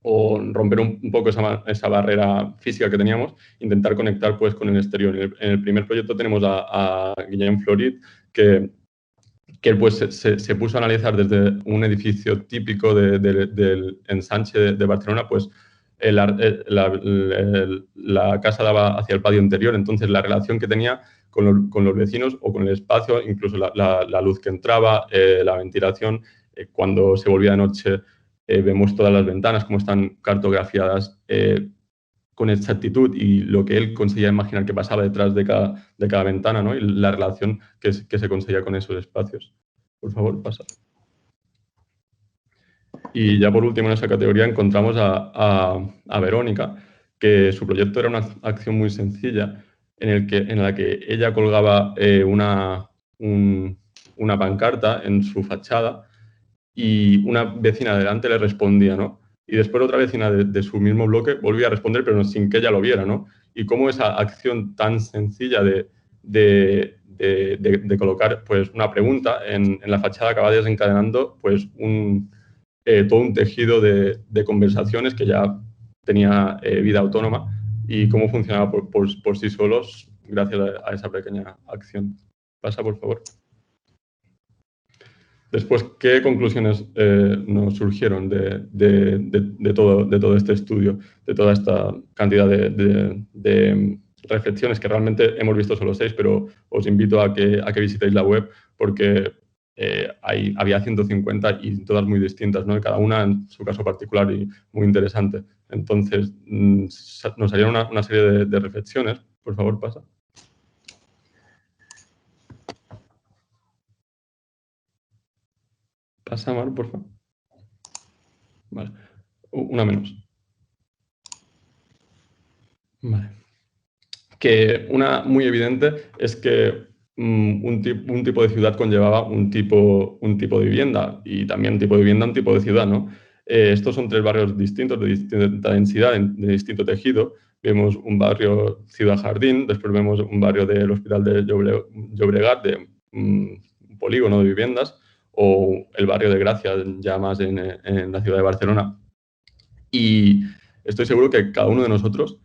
o romper un poco esa barrera física que teníamos, intentar conectar, pues, con el exterior. En el primer proyecto tenemos a Guillem Florit, que él, pues, se puso a analizar desde un edificio típico del ensanche de Barcelona, pues la casa daba hacia el patio interior, entonces la relación que tenía con los vecinos o con el espacio, incluso la luz que entraba, la ventilación, cuando se volvía de noche, vemos todas las ventanas, cómo están cartografiadas con exactitud y lo que él conseguía imaginar que pasaba detrás de cada ventana, ¿no?, y la relación que se conseguía con esos espacios. Por favor, pasa. Y ya por último en esa categoría encontramos a Verónica, que su proyecto era una acción muy sencilla en la que ella colgaba una pancarta en su fachada y una vecina de delante le respondía, ¿no? Y después otra vecina de su mismo bloque volvía a responder, pero sin que ella lo viera, ¿no? Y cómo esa acción tan sencilla de colocar, pues, una pregunta en la fachada acaba desencadenando, pues, todo un tejido de conversaciones que ya tenía vida autónoma y cómo funcionaba por sí solos gracias a esa pequeña acción. Pasa, por favor. Después, ¿qué conclusiones nos surgieron de todo este estudio, de toda esta cantidad de reflexiones, que realmente hemos visto solo 6, pero os invito a que visitéis la web porque había 150 y todas muy distintas, ¿no? Y cada una en su caso particular y muy interesante. Entonces, nos salieron una serie de reflexiones. Por favor, pasa. Pasa, Mar, por favor. Vale. Una menos. Vale. Que una muy evidente es que un tipo de ciudad conllevaba un tipo de vivienda y también un tipo de vivienda, un tipo de ciudad, ¿no? Estos son 3 barrios distintos, de distinta densidad, de distinto tejido. Vemos un barrio Ciudad Jardín, después vemos un barrio del Hospital de Llobregat, un polígono de viviendas, o el barrio de Gracia, ya más en la ciudad de Barcelona. Y estoy seguro que cada uno de nosotros,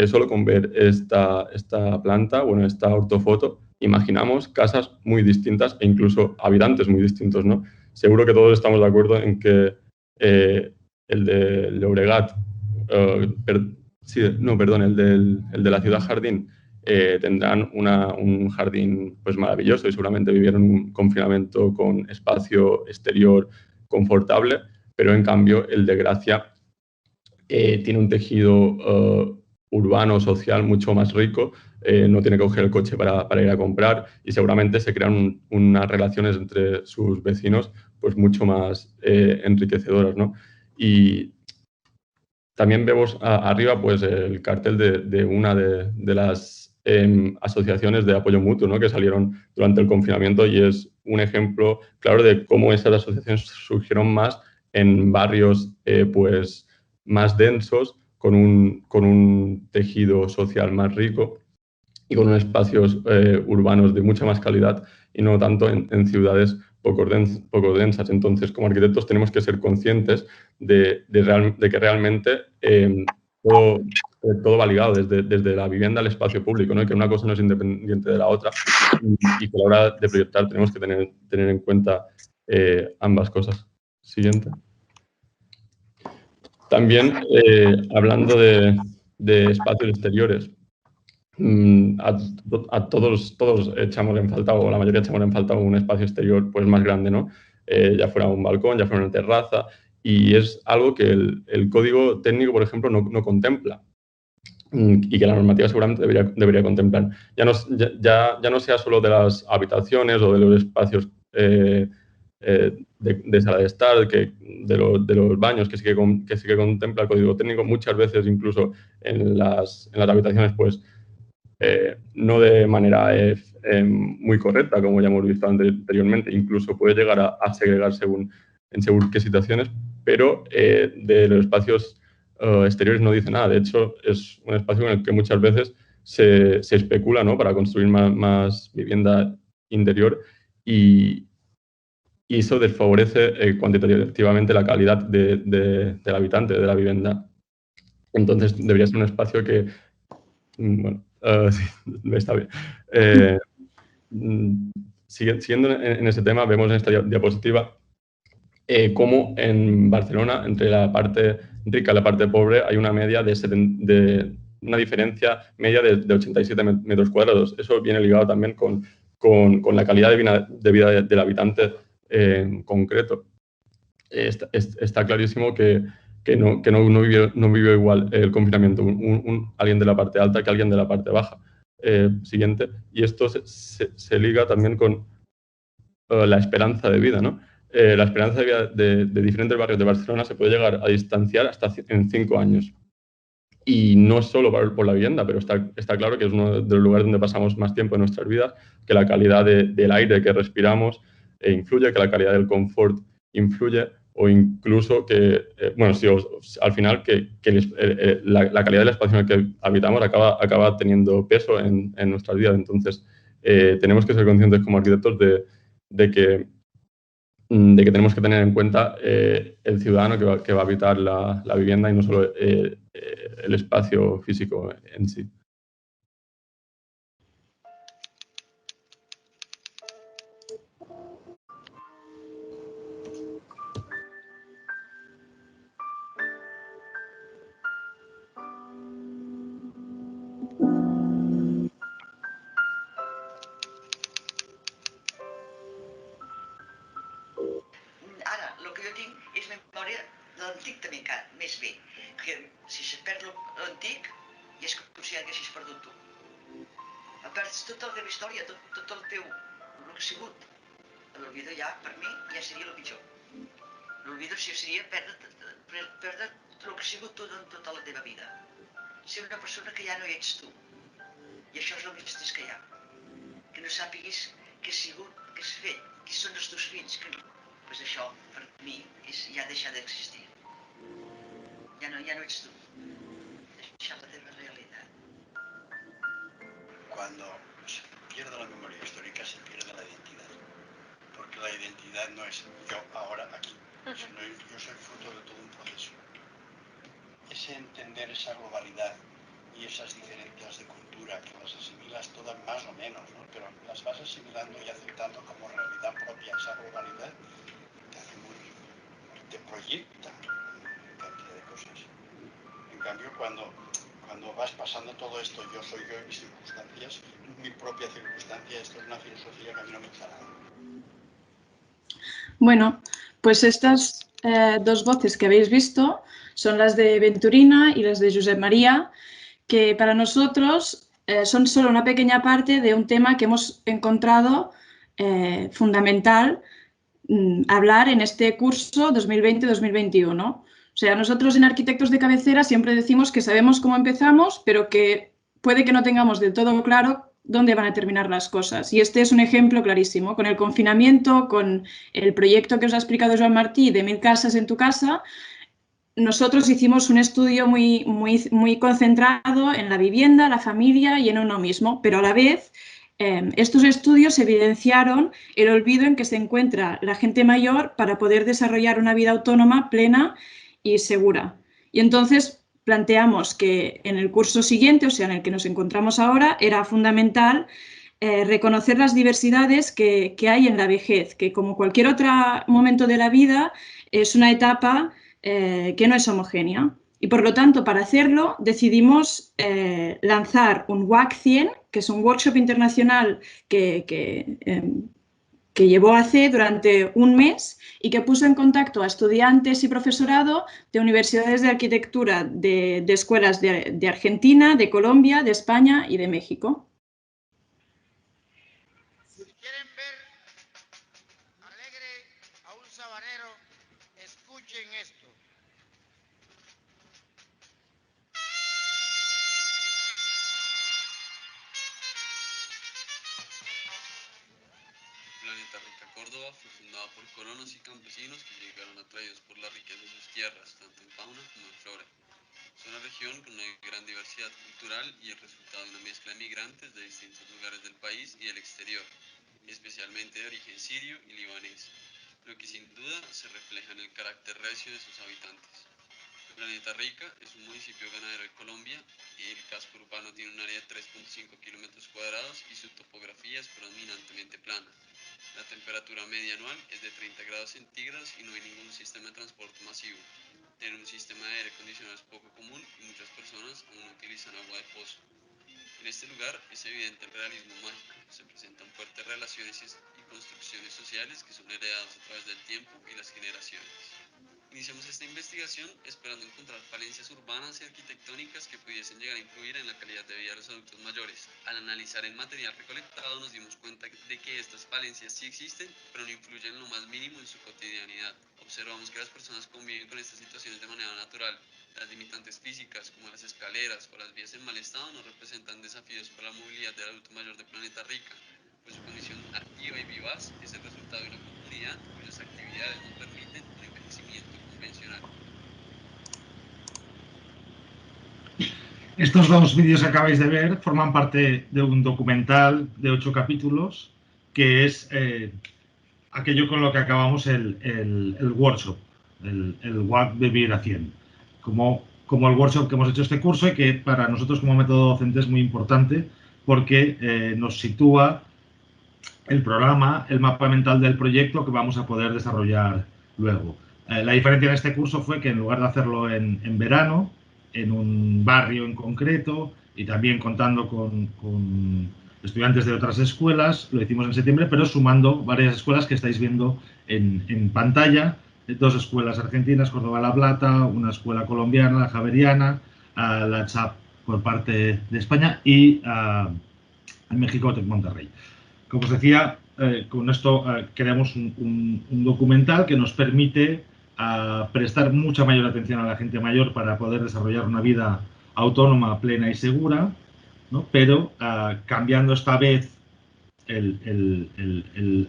solo con ver esta planta, bueno, esta ortofoto, imaginamos casas muy distintas e incluso habitantes muy distintos, ¿no? Seguro que todos estamos de acuerdo en que el de Llobregat, el de la Ciudad Jardín, tendrán un jardín pues maravilloso y seguramente vivieron un confinamiento con espacio exterior confortable, pero en cambio el de Gracia tiene un tejido urbano, social mucho más rico, no tiene que coger el coche para ir a comprar y seguramente se crean unas relaciones entre sus vecinos pues mucho más enriquecedoras, ¿no? Y también vemos arriba pues el cartel de una de las asociaciones de apoyo mutuo, ¿no? Que salieron durante el confinamiento y es un ejemplo claro de cómo esas asociaciones surgieron más en barrios pues más densos, con un tejido social más rico y con unos espacios urbanos de mucha más calidad y no tanto en ciudades poco densas. Entonces, como arquitectos tenemos que ser conscientes de que realmente todo va ligado desde la vivienda al espacio público, ¿no? Y que una cosa no es independiente de la otra y que a la hora de proyectar tenemos que tener en cuenta ambas cosas. Siguiente. También, hablando de espacios exteriores, a todos echamos en falta, o la mayoría echamos en falta un espacio exterior pues más grande, ¿no? Ya fuera un balcón, ya fuera una terraza, y es algo que el código técnico, por ejemplo, no contempla y que la normativa seguramente debería contemplar. Ya no sea solo de las habitaciones o de los espacios de sala de estar, de los baños que sí que contempla el código técnico, muchas veces incluso en las habitaciones pues no de manera muy correcta, como ya hemos visto anteriormente, incluso puede llegar a segregar en según qué situaciones, pero de los espacios exteriores no dice nada. De hecho, es un espacio en el que muchas veces se especula, ¿no? Para construir más vivienda interior y eso desfavorece cuantitativamente la calidad del habitante, de la vivienda. Entonces, debería ser un espacio que, bueno, sí, está bien. Siguiendo en ese tema, vemos en esta diapositiva cómo en Barcelona, entre la parte rica y la parte pobre, hay una media una diferencia media de 87 metros cuadrados. Eso viene ligado también con la calidad de vida del habitante en concreto. Está clarísimo que no vivió igual el confinamiento alguien de la parte alta que alguien de la parte baja. Siguiente. Y esto se liga también con la esperanza de vida, ¿no? La esperanza de vida de diferentes barrios de Barcelona se puede llegar a distanciar hasta en 5 años. Y no solo por la vivienda, pero está claro que es uno de los lugares donde pasamos más tiempo en nuestras vidas, que la calidad del aire que respiramos influye, que la calidad del confort influye, o incluso que, al final, que la calidad del espacio en el que habitamos acaba teniendo peso en nuestras vidas. Entonces, tenemos que ser conscientes como arquitectos de que tenemos que tener en cuenta el ciudadano que va a habitar la vivienda y no solo el espacio físico en sí. Ara, el que jo tinc és memòria de l'antic també encara, més bé. Que si es perd l'antic, ja és com si haguessis perdut tu. Perds tota la teva història, tot el teu, el que ha sigut. L'olvido ja, per mi, ja seria el pitjor. L'olvido seria perdre el que ha sigut tu en tota la teva vida. Ser una persona que ja no ets tu. I això és el més trist que hi ha. Que no sàpiguis què has sigut, què has fet, qui són els teus fills, que no. Pues això, per mi, és ja deixar d'existir. Ja no ets tú. Deixar de la realidad. Cuando se pierde la memoria histórica, se pierde la identidad. porque la identidad no es yo ahora aquí, sino yo soy fruto de todo un proceso. Ese entender esa globalidad y esas diferencias de cultura, que las asimilas todas más o menos, ¿no? Pero las vas asimilando y aceptando como realidad propia esa globalidad, te hace te proyecta cantidad de cosas. En cambio, cuando vas pasando todo esto, yo soy yo y mis circunstancias, mi propia circunstancia, esto es una filosofía que a mí no me gusta nada. Bueno, pues estas dos voces que habéis visto son las de Venturina y las de Josep María, que para nosotros son solo una pequeña parte de un tema que hemos encontrado fundamental hablar en este curso 2020-2021. O sea, nosotros en Arquitectos de Cabecera siempre decimos que sabemos cómo empezamos, pero que puede que no tengamos del todo claro dónde van a terminar las cosas. Y este es un ejemplo clarísimo. Con el confinamiento, con el proyecto que os ha explicado Joan Martí de 1000 casas en tu casa, nosotros hicimos un estudio muy concentrado en la vivienda, la familia y en uno mismo, pero a la vez estos estudios evidenciaron el olvido en que se encuentra la gente mayor para poder desarrollar una vida autónoma, plena y segura. Y entonces planteamos que en el curso siguiente, o sea, en el que nos encontramos ahora, era fundamental reconocer las diversidades que hay en la vejez, que como cualquier otro momento de la vida es una etapa que no es homogénea. Y por lo tanto, para hacerlo, decidimos lanzar un WAC 100, que es un workshop internacional que llevó a C durante un mes y que puso en contacto a estudiantes y profesorado de universidades de arquitectura de escuelas de Argentina, de Colombia, de España y de México. Si quieren ver alegre a un sabanero, escuchen esto. Planeta Rica Córdoba fue fundada por colonos y campesinos que llegaron atraídos por la riqueza de sus tierras, tanto en fauna como en flora. Es una región con una gran diversidad cultural y el resultado de una mezcla de migrantes de distintos lugares del país y del exterior, especialmente de origen sirio y libanés, lo que sin duda se refleja en el carácter recio de sus habitantes. Planeta Rica es un municipio ganadero de Colombia y el casco urbano tiene un área de 3.5 kilómetros cuadrados y su topografía es predominantemente plana. La temperatura media anual es de 30 grados centígrados y no hay ningún sistema de transporte masivo. Tener un sistema de aire acondicionado es poco común y muchas personas aún utilizan agua de pozo. En este lugar es evidente el realismo mágico, se presentan fuertes relaciones y construcciones sociales que son heredadas a través del tiempo y las generaciones. Iniciamos esta investigación esperando encontrar falencias urbanas y arquitectónicas que pudiesen llegar a influir en la calidad de vida de los adultos mayores. Al analizar el material recolectado nos dimos cuenta de que estas falencias sí existen, pero no influyen en lo más mínimo en su cotidianidad. Observamos que las personas conviven con estas situaciones de manera natural. Las limitantes físicas, como las escaleras o las vías en mal estado, no representan desafíos para la movilidad del adulto mayor de Planeta Rica, pues su condición activa y vivaz es el resultado de una comunidad cuyas actividades no permiten un envejecimiento convencional. Estos dos vídeos que acabáis de ver forman parte de un documental de 8 capítulos que es aquello con lo que acabamos el workshop, el WAC Vivir a 100, como el workshop que hemos hecho este curso y que para nosotros como método docente es muy importante porque nos sitúa el programa, el mapa mental del proyecto que vamos a poder desarrollar luego. La diferencia en este curso fue que en lugar de hacerlo en verano, en un barrio en concreto y también contando con estudiantes de otras escuelas, lo hicimos en septiembre, pero sumando varias escuelas que estáis viendo en pantalla, 2 escuelas argentinas, Córdoba La Plata, una escuela colombiana, la Javeriana, la CHAP por parte de España y en México Tec Monterrey. Como os decía, con esto creamos un documental que nos permite prestar mucha mayor atención a la gente mayor para poder desarrollar una vida autónoma, plena y segura, ¿no? Pero cambiando esta vez el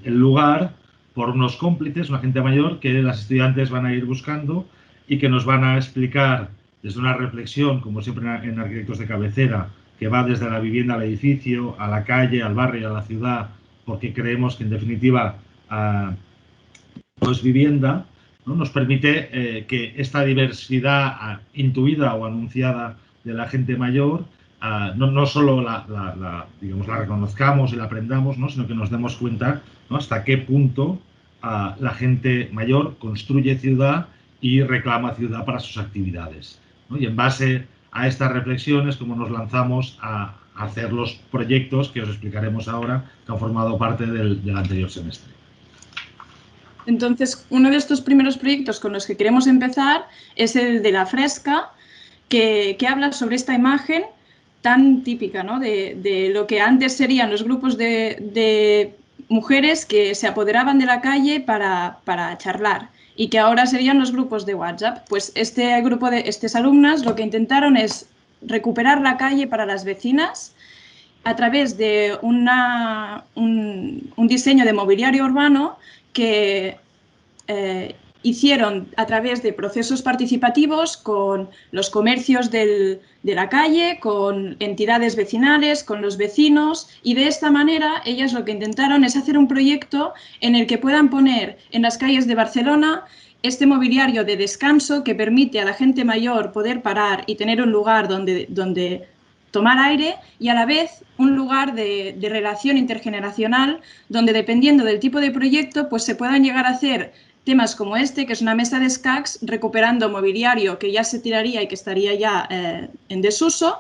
lugar por unos cómplices, una gente mayor que las estudiantes van a ir buscando y que nos van a explicar desde una reflexión, como siempre en Arquitectos de Cabecera, que va desde la vivienda al edificio, a la calle, al barrio, a la ciudad, porque creemos que en definitiva pues vivienda, ¿no? Nos permite que esta diversidad intuida o anunciada de la gente mayor no solo digamos, la reconozcamos y la aprendamos, ¿no? Sino que nos demos cuenta, ¿no? Hasta qué punto la gente mayor construye ciudad y reclama ciudad para sus actividades, ¿no? Y en base a estas reflexiones, como nos lanzamos a hacer los proyectos que os explicaremos ahora, que han formado parte del anterior semestre. Entonces, uno de estos primeros proyectos con los que queremos empezar es el de La Fresca, que habla sobre esta imagen tan típica, ¿no? de lo que antes serían los grupos de mujeres que se apoderaban de la calle para charlar y que ahora serían los grupos de WhatsApp. Pues este grupo de estas alumnas lo que intentaron es recuperar la calle para las vecinas a través de un diseño de mobiliario urbano que hicieron a través de procesos participativos con los comercios de la calle, con entidades vecinales, con los vecinos, y de esta manera ellas lo que intentaron es hacer un proyecto en el que puedan poner en las calles de Barcelona este mobiliario de descanso que permite a la gente mayor poder parar y tener un lugar donde tomar aire, y a la vez un lugar de relación intergeneracional donde, dependiendo del tipo de proyecto, pues se puedan llegar a hacer temas como este, que es una mesa de escacs, recuperando mobiliario que ya se tiraría y que estaría ya en desuso,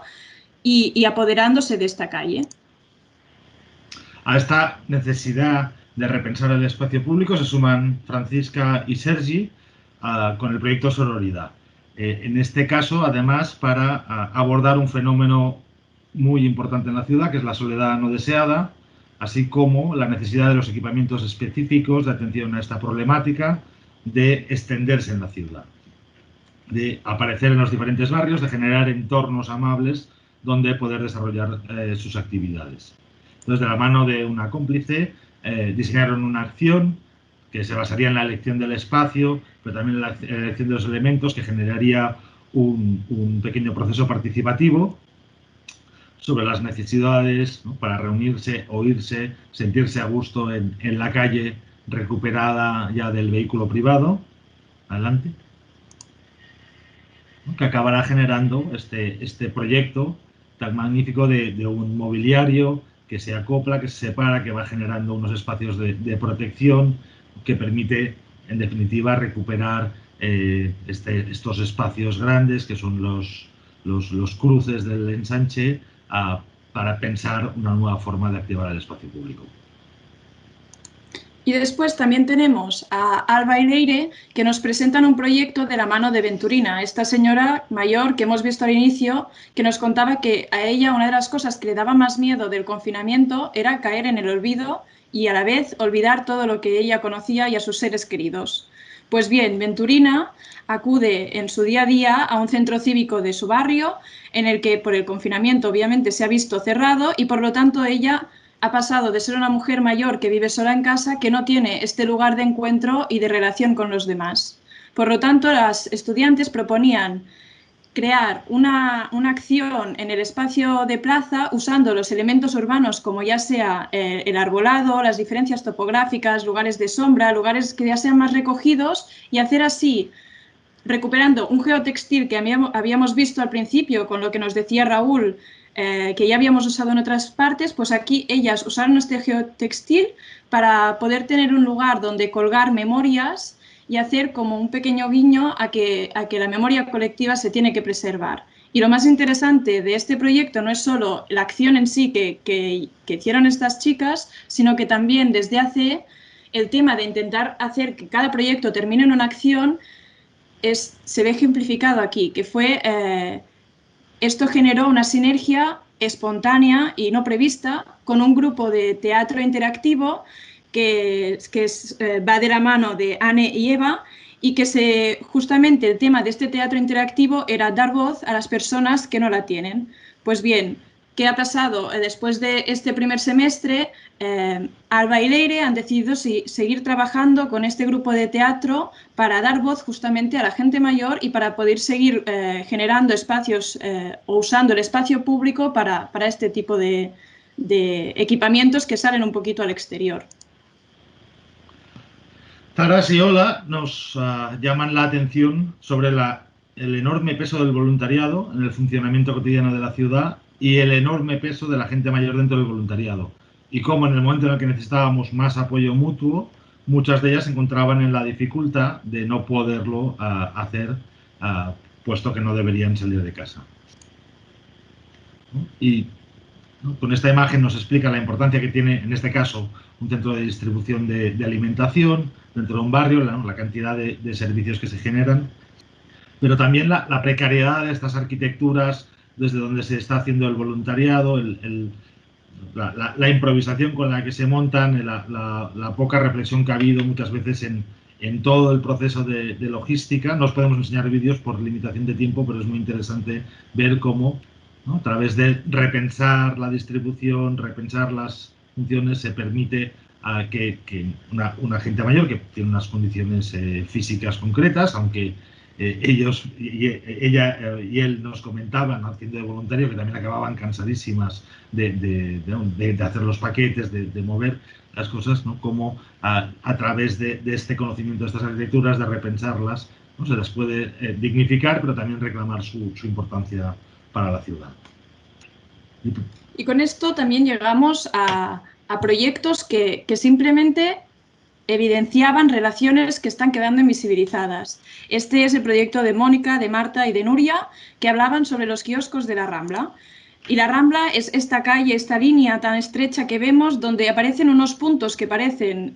y apoderándose de esta calle. A esta necesidad de repensar el espacio público se suman Francisca y Sergi con el proyecto Sororidad. En este caso, además, para abordar un fenómeno muy importante en la ciudad, que es la soledad no deseada, así como la necesidad de los equipamientos específicos de atención a esta problemática, de extenderse en la ciudad, de aparecer en los diferentes barrios, de generar entornos amables donde poder desarrollar sus actividades. Entonces, de la mano de una cómplice, diseñaron una acción que se basaría en la elección del espacio, pero también en la elección de los elementos, que generaría un pequeño proceso participativo sobre las necesidades, ¿no? Para reunirse, oírse, sentirse a gusto en la calle recuperada ya del vehículo privado. Adelante. ¿No? Que acabará generando este proyecto tan magnífico de un mobiliario que se acopla, que se separa, que va generando unos espacios de protección que permite, en definitiva, recuperar estos espacios grandes que son los cruces del ensanche, para pensar una nueva forma de activar el espacio público. Y después también tenemos a Alba y Leire, que nos presentan un proyecto de la mano de Venturina, esta señora mayor que hemos visto al inicio, que nos contaba que a ella una de las cosas que le daba más miedo del confinamiento era caer en el olvido y a la vez olvidar todo lo que ella conocía y a sus seres queridos. Pues bien, Venturina acude en su día a día a un centro cívico de su barrio, en el que por el confinamiento obviamente se ha visto cerrado, y por lo tanto ella ha pasado de ser una mujer mayor que vive sola en casa, que no tiene este lugar de encuentro y de relación con los demás. Por lo tanto, las estudiantes proponían crear una acción en el espacio de plaza usando los elementos urbanos, como ya sea el arbolado, las diferencias topográficas, lugares de sombra, lugares que ya sean más recogidos, y hacer así, recuperando un geotextil que habíamos visto al principio con lo que nos decía Raúl, que ya habíamos usado en otras partes, pues aquí ellas usaron este geotextil para poder tener un lugar donde colgar memorias y hacer como un pequeño guiño a que la memoria colectiva se tiene que preservar. Y lo más interesante de este proyecto no es solo la acción en sí que hicieron estas chicas, sino que también desde ACE el tema de intentar hacer que cada proyecto termine en una acción se ve ejemplificado aquí, que fue... esto generó una sinergia espontánea y no prevista con un grupo de teatro interactivo que va de la mano de Anne y Eva, y que justamente el tema de este teatro interactivo era dar voz a las personas que no la tienen. Pues bien, ¿qué ha pasado? Después de este primer semestre, Alba y Leire han decidido seguir trabajando con este grupo de teatro para dar voz justamente a la gente mayor y para poder seguir generando espacios o usando el espacio público para este tipo de equipamientos que salen un poquito al exterior. Zaras y Ola nos llaman la atención sobre el enorme peso del voluntariado en el funcionamiento cotidiano de la ciudad y el enorme peso de la gente mayor dentro del voluntariado. Y cómo en el momento en el que necesitábamos más apoyo mutuo, muchas de ellas se encontraban en la dificultad de no poderlo hacer, puesto que no deberían salir de casa. Y con esta imagen nos explica la importancia que tiene, en este caso, un centro de distribución de alimentación dentro de un barrio, la cantidad de servicios que se generan, pero también la precariedad de estas arquitecturas desde donde se está haciendo el voluntariado, la improvisación con la que se montan, la poca reflexión que ha habido muchas veces en todo el proceso de logística. No os podemos enseñar vídeos por limitación de tiempo, pero es muy interesante ver cómo, ¿no?, a través de repensar la distribución, repensar las funciones, se permite que una gente mayor que tiene unas condiciones físicas concretas, aunque ella y él nos comentaban, haciendo de voluntario, que también acababan cansadísimas de hacer los paquetes, de mover las cosas, ¿no?, como a través de este conocimiento de estas arquitecturas, de repensarlas, ¿no?, se las puede dignificar, pero también reclamar su importancia para la ciudad. Y con esto también llegamos a proyectos que simplemente evidenciaban relaciones que están quedando invisibilizadas. Este es el proyecto de Mónica, de Marta y de Nuria, que hablaban sobre los kioscos de la Rambla. Y la Rambla es esta calle, esta línea tan estrecha que vemos, donde aparecen unos puntos que parecen,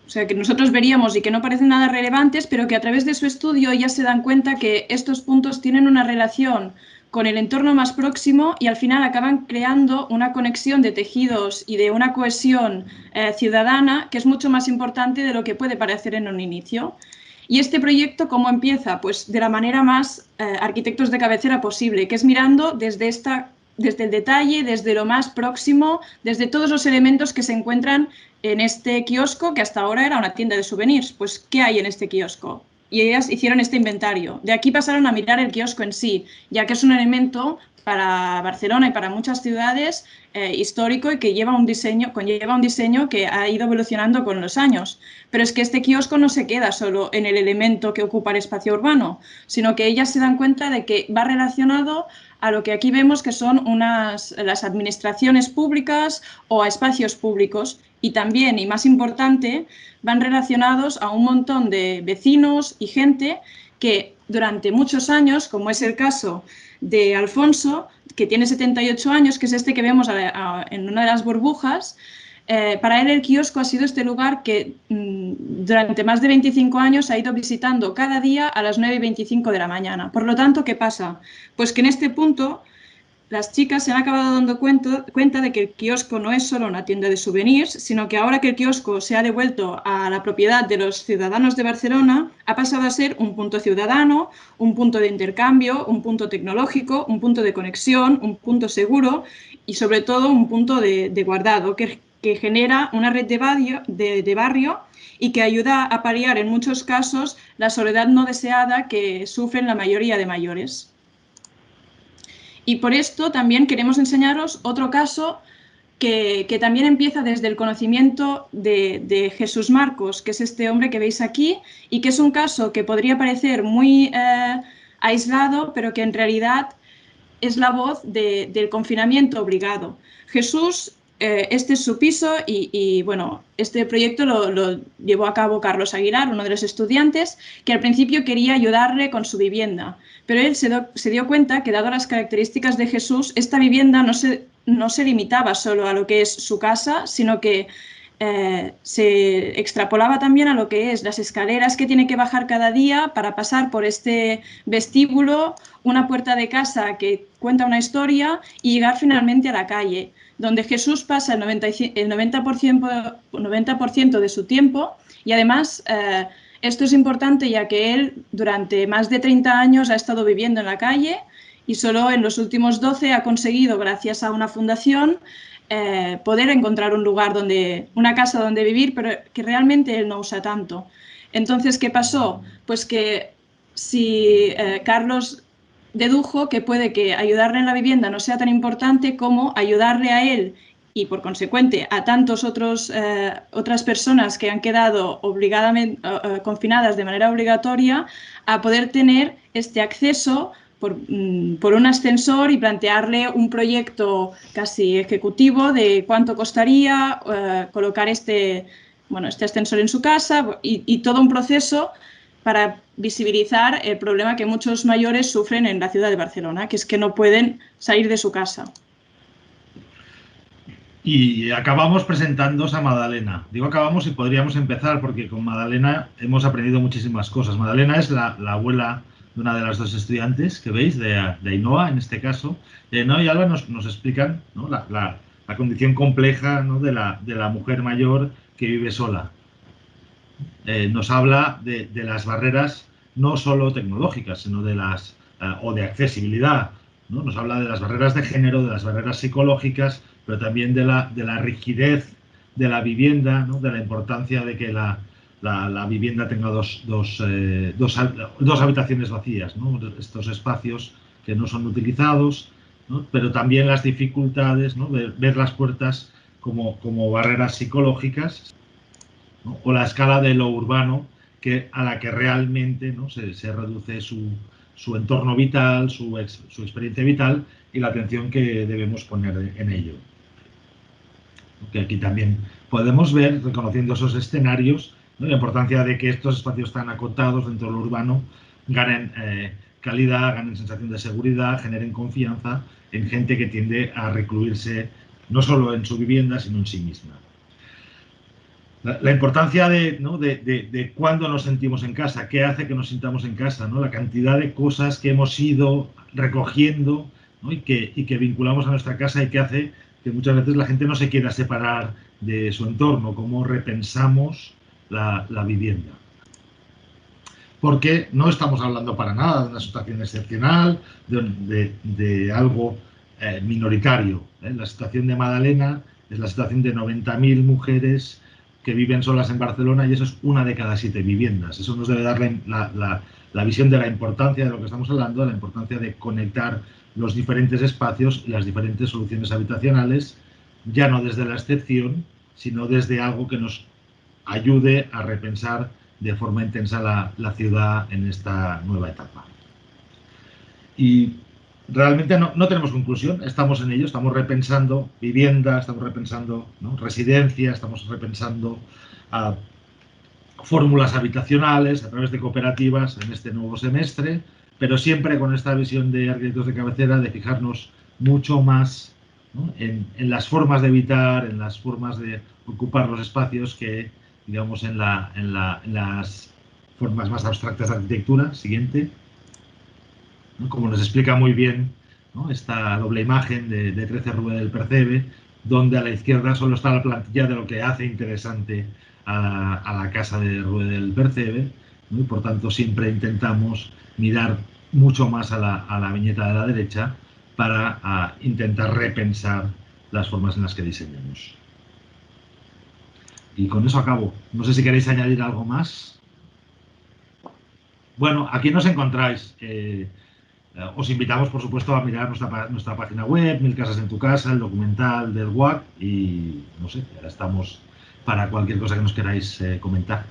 o sea, que nosotros veríamos y que no parecen nada relevantes, pero que a través de su estudio ya se dan cuenta que estos puntos tienen una relación con el entorno más próximo y al final acaban creando una conexión de tejidos y de una cohesión ciudadana que es mucho más importante de lo que puede parecer en un inicio. Y este proyecto, ¿cómo empieza? Pues de la manera más arquitectos de cabecera posible, que es mirando desde el detalle, desde lo más próximo, desde todos los elementos que se encuentran en este kiosco, que hasta ahora era una tienda de souvenirs. Pues, ¿qué hay en este kiosco? Y ellas hicieron este inventario. De aquí pasaron a mirar el kiosco en sí, ya que es un elemento para Barcelona y para muchas ciudades histórico y que conlleva un diseño que ha ido evolucionando con los años. Pero es que este kiosco no se queda solo en el elemento que ocupa el espacio urbano, sino que ellas se dan cuenta de que va relacionado a lo que aquí vemos que son las administraciones públicas o a espacios públicos. Y también, y más importante, van relacionados a un montón de vecinos y gente que durante muchos años, como es el caso de Alfonso, que tiene 78 años, que es este que vemos en una de las burbujas, para él el kiosco ha sido este lugar que durante más de 25 años ha ido visitando cada día a las 9:25 de la mañana. Por lo tanto, ¿qué pasa? Pues que en este punto las chicas se han acabado dando cuenta de que el kiosco no es solo una tienda de souvenirs, sino que ahora que el kiosco se ha devuelto a la propiedad de los ciudadanos de Barcelona, ha pasado a ser un punto ciudadano, un punto de intercambio, un punto tecnológico, un punto de conexión, un punto seguro y sobre todo un punto de guardado que genera una red de barrio y que ayuda a paliar en muchos casos la soledad no deseada que sufren la mayoría de mayores. Y por esto también queremos enseñaros otro caso que también empieza desde el conocimiento de Jesús Marcos, que es este hombre que veis aquí, y que es un caso que podría parecer muy aislado, pero que en realidad es la voz del confinamiento obligado. Jesús, este es su piso y bueno, este proyecto lo llevó a cabo Carlos Aguilar, uno de los estudiantes, que al principio quería ayudarle con su vivienda, pero él se dio cuenta que, dado las características de Jesús, esta vivienda no se limitaba solo a lo que es su casa, sino que se extrapolaba también a lo que es las escaleras que tiene que bajar cada día para pasar por este vestíbulo, una puerta de casa que cuenta una historia y llegar finalmente a la calle, donde Jesús pasa el 90% de su tiempo y además esto es importante ya que él durante más de 30 años ha estado viviendo en la calle y solo en los últimos 12 ha conseguido, gracias a una fundación, poder encontrar un lugar una casa donde vivir, pero que realmente él no usa tanto. Entonces, ¿qué pasó? Pues que si Carlos dedujo que puede que ayudarle en la vivienda no sea tan importante como ayudarle a él y por consecuente a tantas otras personas que han quedado confinadas de manera obligatoria a poder tener este acceso por un ascensor y plantearle un proyecto casi ejecutivo de cuánto costaría colocar este ascensor en su casa y todo un proceso para visibilizar el problema que muchos mayores sufren en la ciudad de Barcelona, que es que no pueden salir de su casa. Y acabamos presentándoos a Madalena. Digo acabamos y podríamos empezar porque con Madalena hemos aprendido muchísimas cosas. Madalena es la abuela de una de las dos estudiantes que veis, de Ainhoa en este caso. Y Ainhoa y Alba nos explican, ¿no?, la condición compleja, ¿no?, de la mujer mayor que vive sola. Nos habla de las barreras no solo tecnológicas, sino o de accesibilidad, ¿no? Nos habla de las barreras de género, de las barreras psicológicas, pero también de la rigidez de la vivienda, ¿no?, de la importancia de que la vivienda tenga dos habitaciones vacías, ¿no?, estos espacios que no son utilizados, ¿no?, pero también las dificultades, ¿no?, de ver las puertas como barreras psicológicas, ¿no?, o la escala de lo urbano a la que realmente, ¿no?, se reduce su entorno vital, su experiencia vital y la atención que debemos poner en ello. Que aquí también podemos ver, reconociendo esos escenarios, ¿no?, la importancia de que estos espacios tan acotados dentro de lo urbano ganen calidad, ganen sensación de seguridad, generen confianza en gente que tiende a recluirse no solo en su vivienda, sino en sí misma. La importancia de cuándo nos sentimos en casa, qué hace que nos sintamos en casa, ¿no?, la cantidad de cosas que hemos ido recogiendo, ¿no?, y que vinculamos a nuestra casa y que hace que muchas veces la gente no se quiera separar de su entorno, cómo repensamos la vivienda. Porque no estamos hablando para nada de una situación excepcional, de algo minoritario. La situación de Madalena es la situación de 90.000 mujeres que viven solas en Barcelona y eso es 1 de cada 7 viviendas. Eso nos debe dar la visión de la importancia de lo que estamos hablando, de la importancia de conectar los diferentes espacios y las diferentes soluciones habitacionales, ya no desde la excepción, sino desde algo que nos ayude a repensar de forma intensa la ciudad en esta nueva etapa. Y realmente no tenemos conclusión, estamos en ello, estamos repensando vivienda, estamos repensando, ¿no?, residencia, estamos repensando fórmulas habitacionales a través de cooperativas en este nuevo semestre, pero siempre con esta visión de arquitectos de cabecera de fijarnos mucho más, ¿no?, en las formas de habitar, en las formas de ocupar los espacios que, digamos, en las formas más abstractas de arquitectura. Siguiente. ¿No?, como nos explica muy bien, ¿no?, esta doble imagen de 13 Rue del Percebe, donde a la izquierda solo está la plantilla de lo que hace interesante a la casa de Rue del Percebe, ¿no?, y por tanto siempre intentamos mirar mucho más a la viñeta de la derecha para intentar repensar las formas en las que diseñamos. Y con eso acabo. No sé si queréis añadir algo más. Bueno, aquí nos encontráis. Os invitamos, por supuesto, a mirar nuestra página web, 1000 casas en tu casa, el documental del WAC y, no sé, ya estamos para cualquier cosa que nos queráis comentar.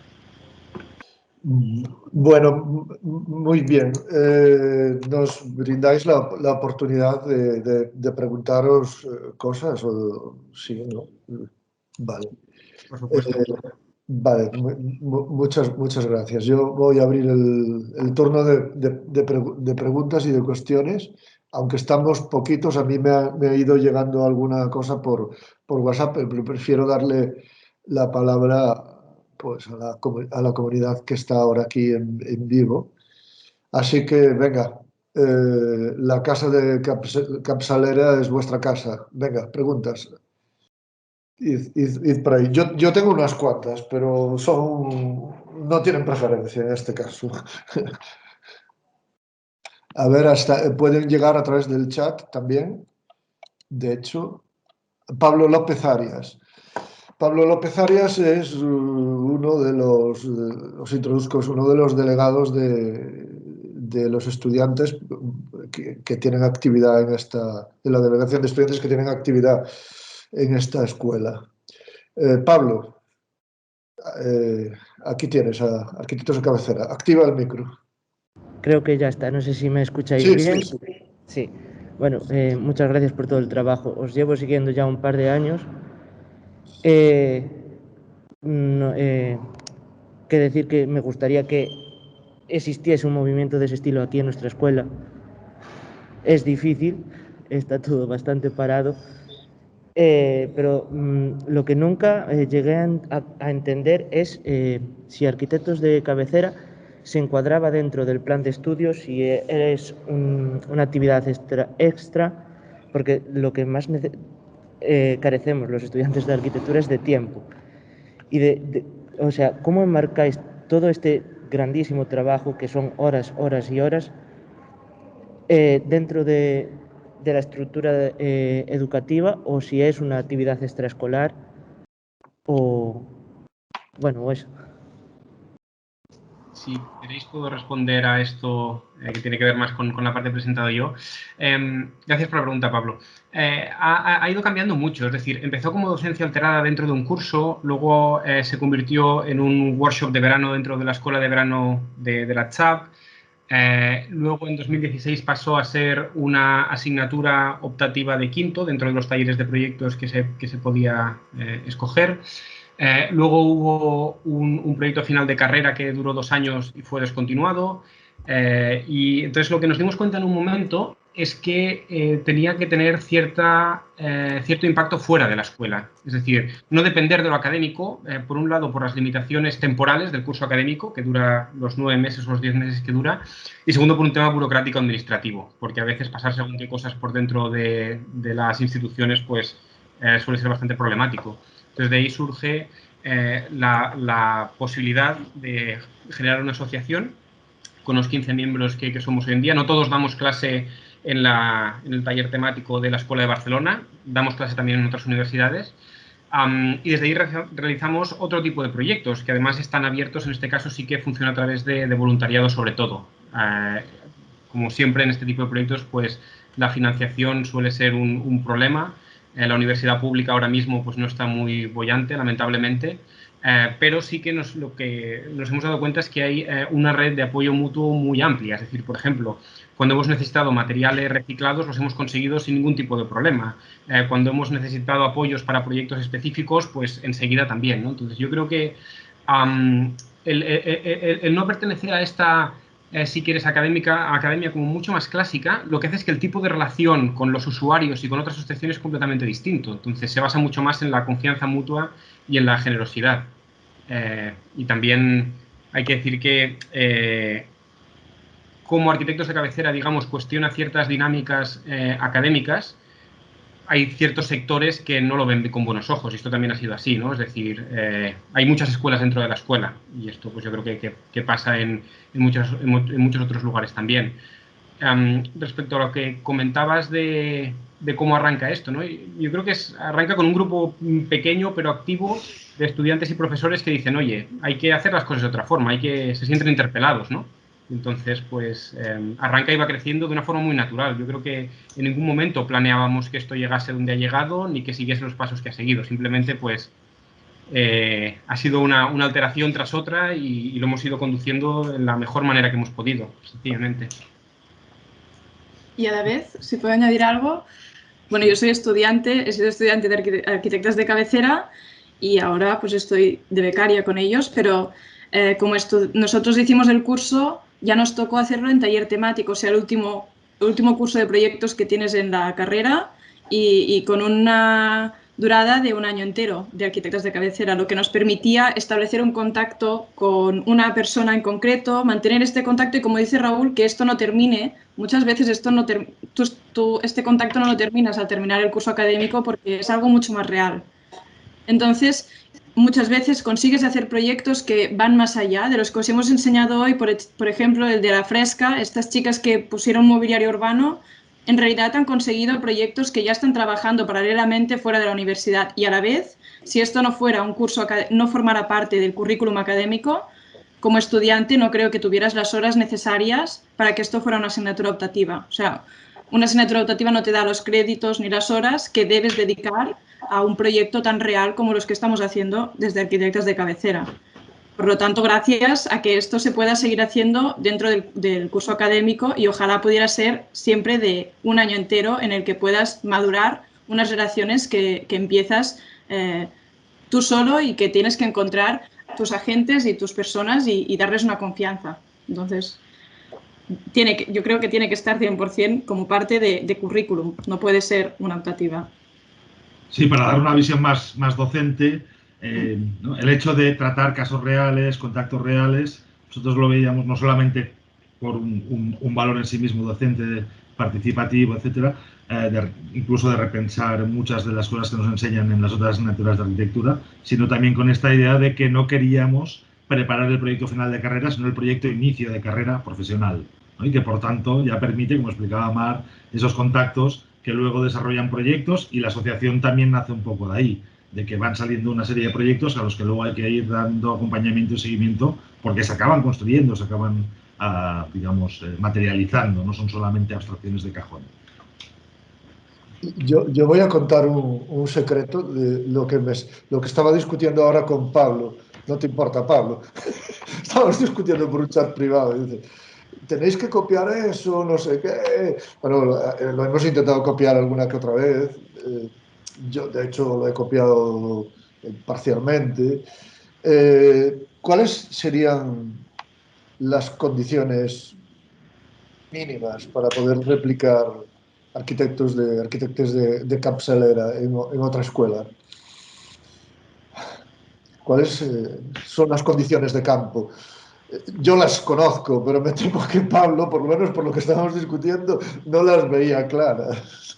Bueno, muy bien. Nos brindáis la oportunidad de preguntaros cosas. Sí, ¿no? Vale. Por supuesto. Vale, muchas gracias. Yo voy a abrir el turno de preguntas y de cuestiones. Aunque estamos poquitos, a mí me ha ido llegando alguna cosa por WhatsApp, pero prefiero darle la palabra, pues, a la comunidad que está ahora aquí en vivo. Así que, venga, la casa de Capçalera es vuestra casa. Venga, preguntas. Id por ahí. Yo tengo unas cuantas, pero no tienen preferencia en este caso. A ver, pueden llegar a través del chat también. De hecho, Pablo López Arias. Pablo López Arias es uno de os introduzco, es uno de los delegados de los estudiantes que tienen actividad de la delegación de estudiantes que tienen actividad en esta escuela. Pablo, aquí tienes a Arquitectos de Cabecera. Activa el micro. Creo que ya está. No sé si me escucháis bien. Sí. Bueno, muchas gracias por todo el trabajo. Os llevo siguiendo ya un par de años. Que decir que me gustaría que existiese un movimiento de ese estilo aquí en nuestra escuela. Es difícil, está todo bastante parado, pero lo que nunca llegué a entender es si Arquitectos de Cabecera se encuadraba dentro del plan de estudios, si es una actividad extra, porque lo que más carecemos los estudiantes de arquitectura es de tiempo. Y o sea, ¿cómo enmarcáis todo este grandísimo trabajo, que son horas, horas y horas, dentro de la estructura educativa, o si es una actividad extraescolar, o eso? Si queréis puedo responder a esto que tiene que ver más con la parte presentada yo. Gracias por la pregunta, Pablo. Ha ido cambiando mucho, es decir, empezó como docencia alterada dentro de un curso, luego se convirtió en un workshop de verano dentro de la escuela de verano de la CHAP, luego en 2016 pasó a ser una asignatura optativa de quinto dentro de los talleres de proyectos que se podía escoger. Luego hubo un proyecto final de carrera que duró 2 años y fue descontinuado. Y entonces lo que nos dimos cuenta en un momento es que tenía que tener cierto impacto fuera de la escuela. Es decir, no depender de lo académico, por un lado por las limitaciones temporales del curso académico, que dura los 9 meses o los 10 meses que dura, y segundo por un tema burocrático administrativo, porque a veces pasar según qué cosas por dentro de las instituciones pues suele ser bastante problemático. Entonces, de ahí surge la posibilidad de generar una asociación con los 15 miembros que somos hoy en día. No todos damos clase en el taller temático de la Escuela de Barcelona, damos clase también en otras universidades. Y desde ahí realizamos otro tipo de proyectos que además están abiertos, en este caso sí que funciona a través de voluntariado sobre todo. Como siempre en este tipo de proyectos, pues la financiación suele ser un problema. La universidad pública ahora mismo pues, no está muy boyante, lamentablemente, pero sí que lo que nos hemos dado cuenta es que hay una red de apoyo mutuo muy amplia. Es decir, por ejemplo, cuando hemos necesitado materiales reciclados los hemos conseguido sin ningún tipo de problema. Cuando hemos necesitado apoyos para proyectos específicos, pues enseguida también, ¿no? Entonces yo creo que el no pertenecer a esta... si quieres, academia como mucho más clásica, lo que hace es que el tipo de relación con los usuarios y con otras asociaciones es completamente distinto. Entonces se basa mucho más en la confianza mutua y en la generosidad. Y también hay que decir que como Arquitectos de Cabecera, digamos, cuestiona ciertas dinámicas académicas, hay ciertos sectores que no lo ven con buenos ojos, y esto también ha sido así, ¿no? Es decir, hay muchas escuelas dentro de la escuela, y esto pues yo creo que pasa en muchos otros lugares también. Respecto a lo que comentabas de cómo arranca esto, ¿no? Yo creo que arranca con un grupo pequeño pero activo de estudiantes y profesores que dicen, oye, hay que hacer las cosas de otra forma, se sienten interpelados, ¿no? Entonces, pues, arranca y va creciendo de una forma muy natural. Yo creo que en ningún momento planeábamos que esto llegase donde ha llegado, ni que siguiese los pasos que ha seguido. Simplemente, pues, ha sido una alteración tras otra y lo hemos ido conduciendo en la mejor manera que hemos podido, sencillamente. Y a la vez, si puedo añadir algo, bueno, yo soy estudiante, he sido estudiante de Arquitectas de Cabecera y ahora pues estoy de becaria con ellos, pero como nosotros hicimos el curso, ya nos tocó hacerlo en taller temático, o sea, el último curso de proyectos que tienes en la carrera y con una durada de 1 año entero de Arquitectas de Cabecera, lo que nos permitía establecer un contacto con una persona en concreto, mantener este contacto y, como dice Raúl, que esto no termine. Muchas veces este contacto no lo terminas al terminar el curso académico porque es algo mucho más real. Entonces, muchas veces consigues hacer proyectos que van más allá de los que os hemos enseñado hoy, por ejemplo, el de La Fresca. Estas chicas que pusieron mobiliario urbano, en realidad han conseguido proyectos que ya están trabajando paralelamente fuera de la universidad y a la vez, si esto no fuera un curso, no formara parte del currículum académico, como estudiante no creo que tuvieras las horas necesarias para que esto fuera una asignatura optativa. O sea, una asignatura optativa no te da los créditos ni las horas que debes dedicar a un proyecto tan real como los que estamos haciendo desde Arquitectos de Cabecera. Por lo tanto, gracias a que esto se pueda seguir haciendo dentro del curso académico y ojalá pudiera ser siempre de un año entero en el que puedas madurar unas relaciones que empiezas tú solo y que tienes que encontrar tus agentes y tus personas y darles una confianza. Entonces, yo creo que tiene que estar 100% como parte de currículum, no puede ser una optativa. Sí, para dar una visión más docente, ¿no? El hecho de tratar casos reales, contactos reales, nosotros lo veíamos no solamente por un valor en sí mismo docente, participativo, etcétera, incluso de repensar muchas de las cosas que nos enseñan en las otras asignaturas de arquitectura, sino también con esta idea de que no queríamos preparar el proyecto final de carrera, sino el proyecto inicio de carrera profesional, ¿no? Y que por tanto ya permite, como explicaba Mar, esos contactos que luego desarrollan proyectos, y la asociación también nace un poco de ahí, de que van saliendo una serie de proyectos a los que luego hay que ir dando acompañamiento y seguimiento, porque se acaban construyendo, se acaban, digamos, materializando, no son solamente abstracciones de cajón. Yo voy a contar un secreto de lo que estaba discutiendo ahora con Pablo. No te importa, Pablo. Estábamos discutiendo por un chat privado. Y dice, tenéis que copiar eso, no sé qué. Bueno, lo hemos intentado copiar alguna que otra vez. Yo, de hecho, lo he copiado parcialmente. ¿Cuáles serían las condiciones mínimas para poder replicar arquitectos de capçalera en otra escuela? ¿Cuáles son las condiciones de campo? Yo las conozco, pero me temo que Pablo, por lo menos por lo que estábamos discutiendo, no las veía claras.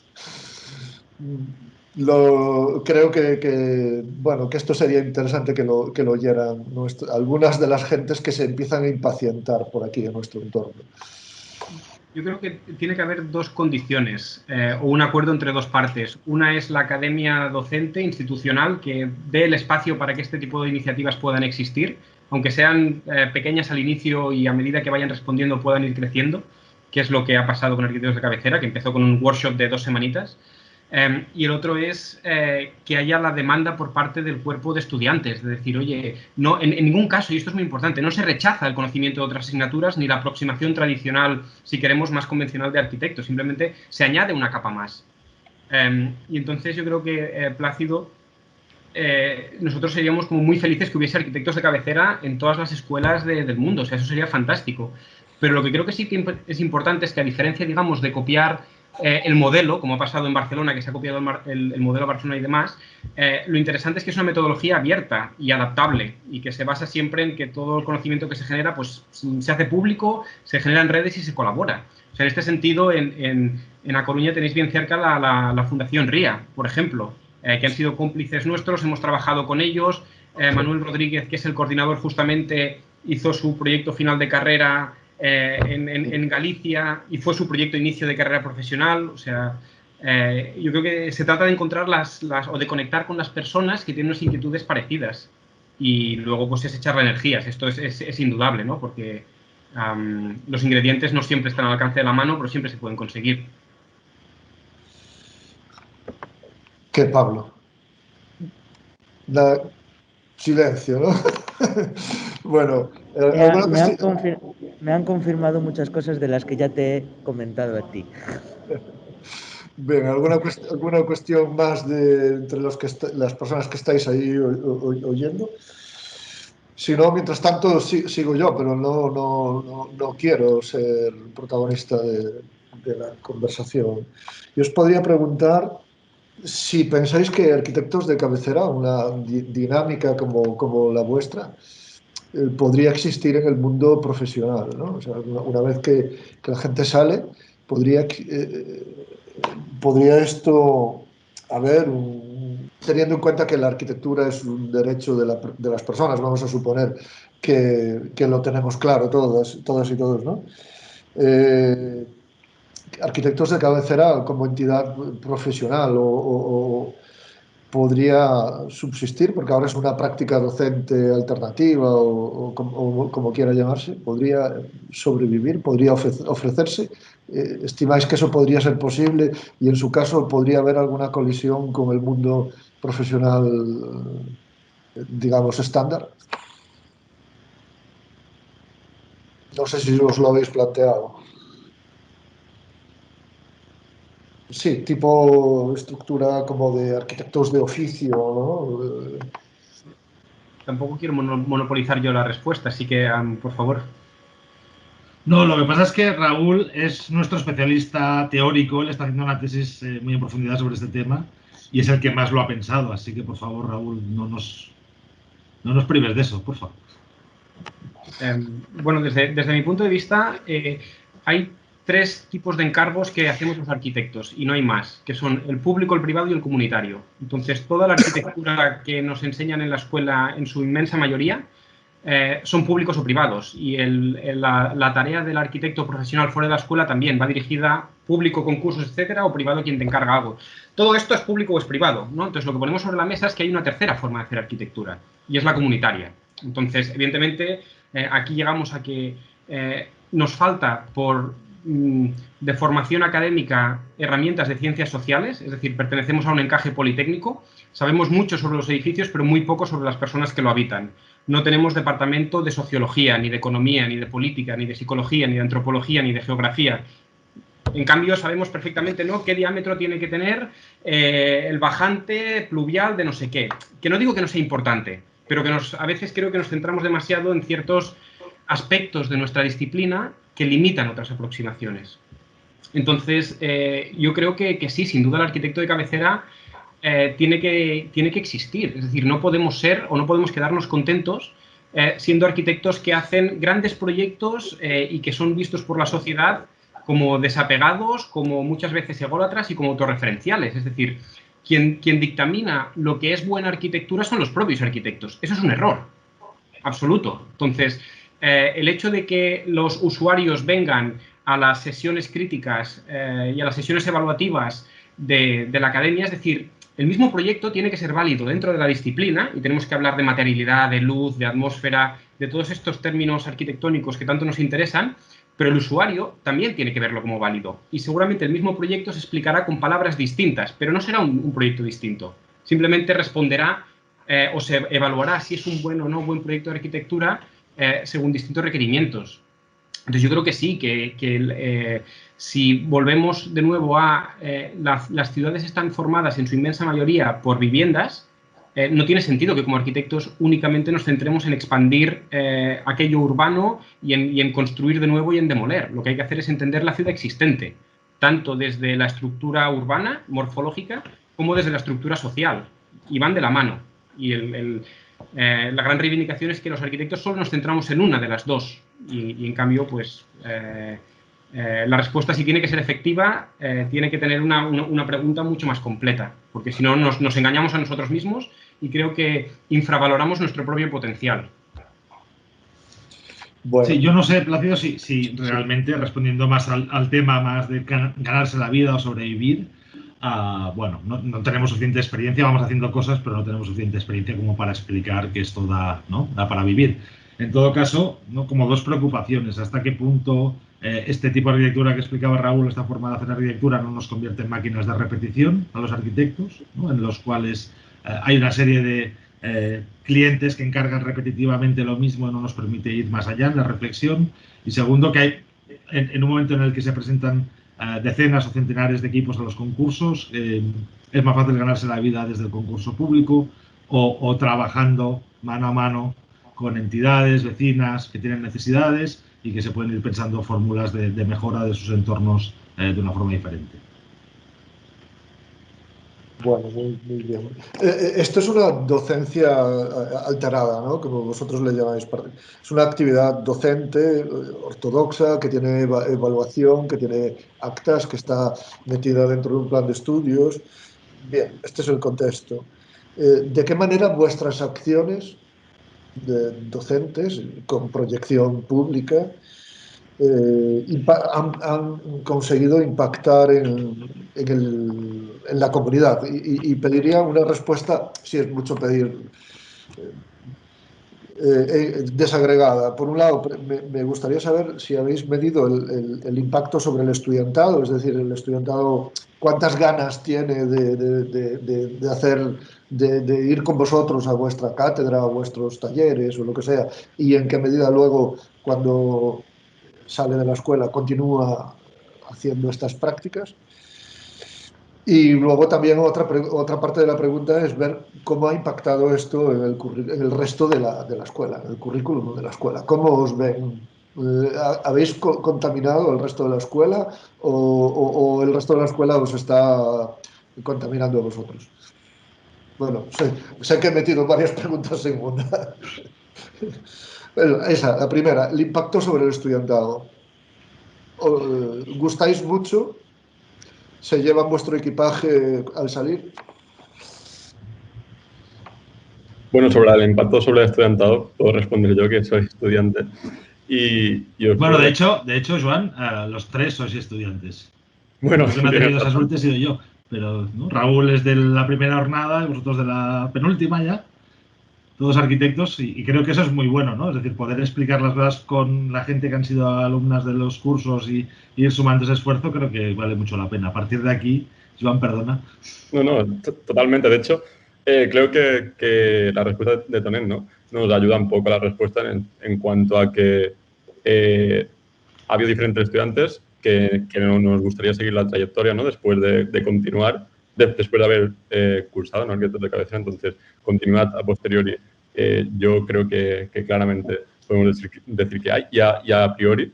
Creo que esto sería interesante que lo oyeran algunas de las gentes que se empiezan a impacientar por aquí en nuestro entorno. Yo creo que tiene que haber dos condiciones o un acuerdo entre dos partes. Una es la academia docente institucional que dé el espacio para que este tipo de iniciativas puedan existir, aunque sean pequeñas al inicio y a medida que vayan respondiendo puedan ir creciendo, que es lo que ha pasado con Arquitectos de Cabecera, que empezó con un workshop de 2 semanitas. Y el otro es que haya la demanda por parte del cuerpo de estudiantes, de decir, oye, no, en ningún caso, y esto es muy importante, no se rechaza el conocimiento de otras asignaturas ni la aproximación tradicional, si queremos, más convencional de arquitectos, simplemente se añade una capa más. Y entonces yo creo que, Plácido, nosotros seríamos como muy felices que hubiese arquitectos de cabecera en todas las escuelas del mundo, o sea, eso sería fantástico. Pero lo que creo que sí que es importante es que, a diferencia, digamos, de copiar el modelo, como ha pasado en Barcelona, que se ha copiado el modelo Barcelona y demás, lo interesante es que es una metodología abierta y adaptable y que se basa siempre en que todo el conocimiento que se genera pues, se hace público, se genera en redes y se colabora. O sea, en este sentido, en A Coruña tenéis bien cerca la Fundación RIA, por ejemplo, que han sido cómplices nuestros, hemos trabajado con ellos. Manuel Rodríguez, que es el coordinador, justamente hizo su proyecto final de carrera en Galicia y fue su proyecto de inicio de carrera profesional. O sea, yo creo que se trata de encontrar o de conectar con las personas que tienen unas inquietudes parecidas y luego pues es echar energías. Esto es indudable, ¿no? Porque los ingredientes no siempre están al alcance de la mano, pero siempre se pueden conseguir. ¿Qué, Pablo? Silencio, ¿no? Bueno, me han confirmado muchas cosas de las que ya te he comentado a ti. Bien, ¿alguna cuestión más entre las personas que estáis ahí oyendo? Si no, mientras tanto sigo yo, pero no quiero ser protagonista de la conversación. Yo os podría preguntar si pensáis que arquitectos de cabecera, una dinámica como la vuestra, podría existir en el mundo profesional, ¿no? O sea, una vez que la gente sale, podría esto haber teniendo en cuenta que la arquitectura es un derecho de las personas, vamos a suponer que lo tenemos claro todas y todos, ¿no? Arquitectos de cabecera como entidad profesional o podría subsistir, porque ahora es una práctica docente alternativa o como quiera llamarse, podría sobrevivir, podría ofrecerse. ¿Estimáis que eso podría ser posible y en su caso podría haber alguna colisión con el mundo profesional, digamos, estándar? No sé si os lo habéis planteado. Sí, tipo estructura como de arquitectos de oficio, ¿no? Tampoco quiero monopolizar yo la respuesta, así que, por favor. No, lo que pasa es que Raúl es nuestro especialista teórico, él está haciendo una tesis muy en profundidad sobre este tema y es el que más lo ha pensado, así que por favor, Raúl, no nos prives de eso, por favor. Bueno, desde mi punto de vista, hay 3 tipos de encargos que hacemos los arquitectos y no hay más, que son el público, el privado y el comunitario. Entonces, toda la arquitectura que nos enseñan en la escuela, en su inmensa mayoría, son públicos o privados, y la tarea del arquitecto profesional fuera de la escuela también va dirigida público, concursos, etcétera, o privado quien te encarga algo. Todo esto es público o es privado, ¿no? Entonces, lo que ponemos sobre la mesa es que hay una tercera forma de hacer arquitectura, y es la comunitaria. Entonces, evidentemente, aquí llegamos a que nos falta de formación académica herramientas de ciencias sociales, es decir, pertenecemos a un encaje politécnico, sabemos mucho sobre los edificios, pero muy poco sobre las personas que lo habitan. No tenemos departamento de sociología, ni de economía, ni de política, ni de psicología, ni de antropología, ni de geografía. En cambio, sabemos perfectamente, ¿no?, qué diámetro tiene que tener el bajante pluvial de no sé qué. Que no digo que no sea importante, pero que a veces creo que nos centramos demasiado en ciertos aspectos de nuestra disciplina que limitan otras aproximaciones. Entonces, yo creo que sí, sin duda el arquitecto de cabecera tiene que existir. Es decir, no podemos ser o no podemos quedarnos contentos siendo arquitectos que hacen grandes proyectos y que son vistos por la sociedad como desapegados, como muchas veces ególatras y como autorreferenciales. Es decir, quien dictamina lo que es buena arquitectura son los propios arquitectos. Eso es un error absoluto. Entonces, el hecho de que los usuarios vengan a las sesiones críticas y a las sesiones evaluativas de la academia, es decir, el mismo proyecto tiene que ser válido dentro de la disciplina, y tenemos que hablar de materialidad, de luz, de atmósfera, de todos estos términos arquitectónicos que tanto nos interesan, pero el usuario también tiene que verlo como válido. Y seguramente el mismo proyecto se explicará con palabras distintas, pero no será un proyecto distinto. Simplemente responderá o se evaluará si es un buen o no buen proyecto de arquitectura según distintos requerimientos. Entonces yo creo que sí, que si volvemos de nuevo a las ciudades están formadas en su inmensa mayoría por viviendas, no tiene sentido que como arquitectos únicamente nos centremos en expandir aquello urbano y en construir de nuevo y en demoler. Lo que hay que hacer es entender la ciudad existente, tanto desde la estructura urbana, morfológica, como desde la estructura social, y van de la mano. Y la gran reivindicación es que los arquitectos solo nos centramos en una de las dos, y en cambio, pues, la respuesta, si tiene que ser efectiva, tiene que tener una pregunta mucho más completa, porque si no nos engañamos a nosotros mismos y creo que infravaloramos nuestro propio potencial. Bueno. Sí, yo no sé, Plácido, si realmente, respondiendo más al tema más de ganarse la vida o sobrevivir, bueno, no tenemos suficiente experiencia, vamos haciendo cosas, pero no tenemos suficiente experiencia como para explicar que esto da para vivir. En todo caso, ¿no?, como dos preocupaciones: hasta qué punto este tipo de arquitectura que explicaba Raúl, esta forma de hacer arquitectura, no nos convierte en máquinas de repetición a los arquitectos, ¿no?, en los cuales hay una serie de clientes que encargan repetitivamente lo mismo y no nos permite ir más allá en la reflexión. Y segundo, que hay en un momento en el que se presentan decenas o centenares de equipos a los concursos, es más fácil ganarse la vida desde el concurso público o trabajando mano a mano con entidades vecinas que tienen necesidades y que se pueden ir pensando fórmulas de mejora de sus entornos de una forma diferente. Bueno, muy bien. Esto es una docencia alterada, ¿no?, como vosotros le llamáis. Es una actividad docente ortodoxa que tiene evaluación, que tiene actas, que está metida dentro de un plan de estudios. Bien, este es el contexto. ¿De qué manera vuestras acciones de docentes con proyección pública han conseguido impactar en la comunidad? Y pediría una respuesta, si es mucho pedir, desagregada. Por un lado, me gustaría saber si habéis medido el impacto sobre el estudiantado, es decir, el estudiantado, cuántas ganas tiene de hacer, de ir con vosotros a vuestra cátedra, a vuestros talleres o lo que sea, y en qué medida luego, cuando sale de la escuela, continúa haciendo estas prácticas. Y luego también otra parte de la pregunta es ver cómo ha impactado esto en el resto de la escuela, en el currículum de la escuela. ¿Cómo os ven? ¿Habéis contaminado el resto de la escuela o el resto de la escuela os está contaminando a vosotros? Bueno, sé que he metido varias preguntas en una. Bueno, esa, la primera, el impacto sobre el estudiantado. ¿Gustáis mucho? ¿Se llevan vuestro equipaje al salir? Bueno, sobre el impacto sobre el estudiantado, puedo responder yo, que soy estudiante. Bueno, de hecho, Joan, los tres sois estudiantes. Bueno, lo que me ha tenido esa suerte he sido yo. Pero ¿no? Raúl es de la primera jornada y vosotros de la penúltima ya. Todos arquitectos, y creo que eso es muy bueno, ¿no? Es decir, poder explicar las cosas con la gente que han sido alumnas de los cursos y ir sumando ese esfuerzo, creo que vale mucho la pena. A partir de aquí, Joan, perdona. No, totalmente. De hecho, creo que la respuesta de Tonet, ¿no?, nos ayuda un poco a la respuesta en cuanto a que ha habido diferentes estudiantes que no nos gustaría seguir la trayectoria, ¿no?, después de continuar, después de haber cursado, ¿no?, arquitectos de cabecera. Entonces, continuar a posteriori, yo creo que claramente podemos decir que hay, y a priori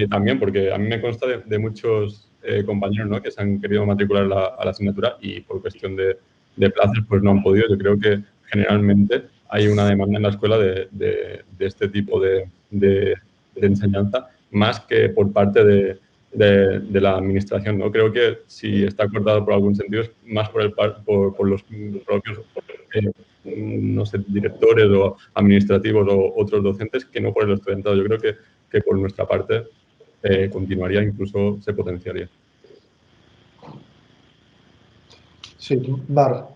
también, porque a mí me consta de muchos compañeros, ¿no?, que se han querido matricular a la asignatura y por cuestión de plazas pues no han podido. Yo creo que generalmente hay una demanda en la escuela de este tipo de enseñanza, más que por parte de la administración, ¿no? Creo que si está acordado por algún sentido es más por los propios no sé, directores o administrativos o otros docentes, que no por el estudiantado. Yo creo que por nuestra parte continuaría, incluso se potenciaría. Sí, Mar,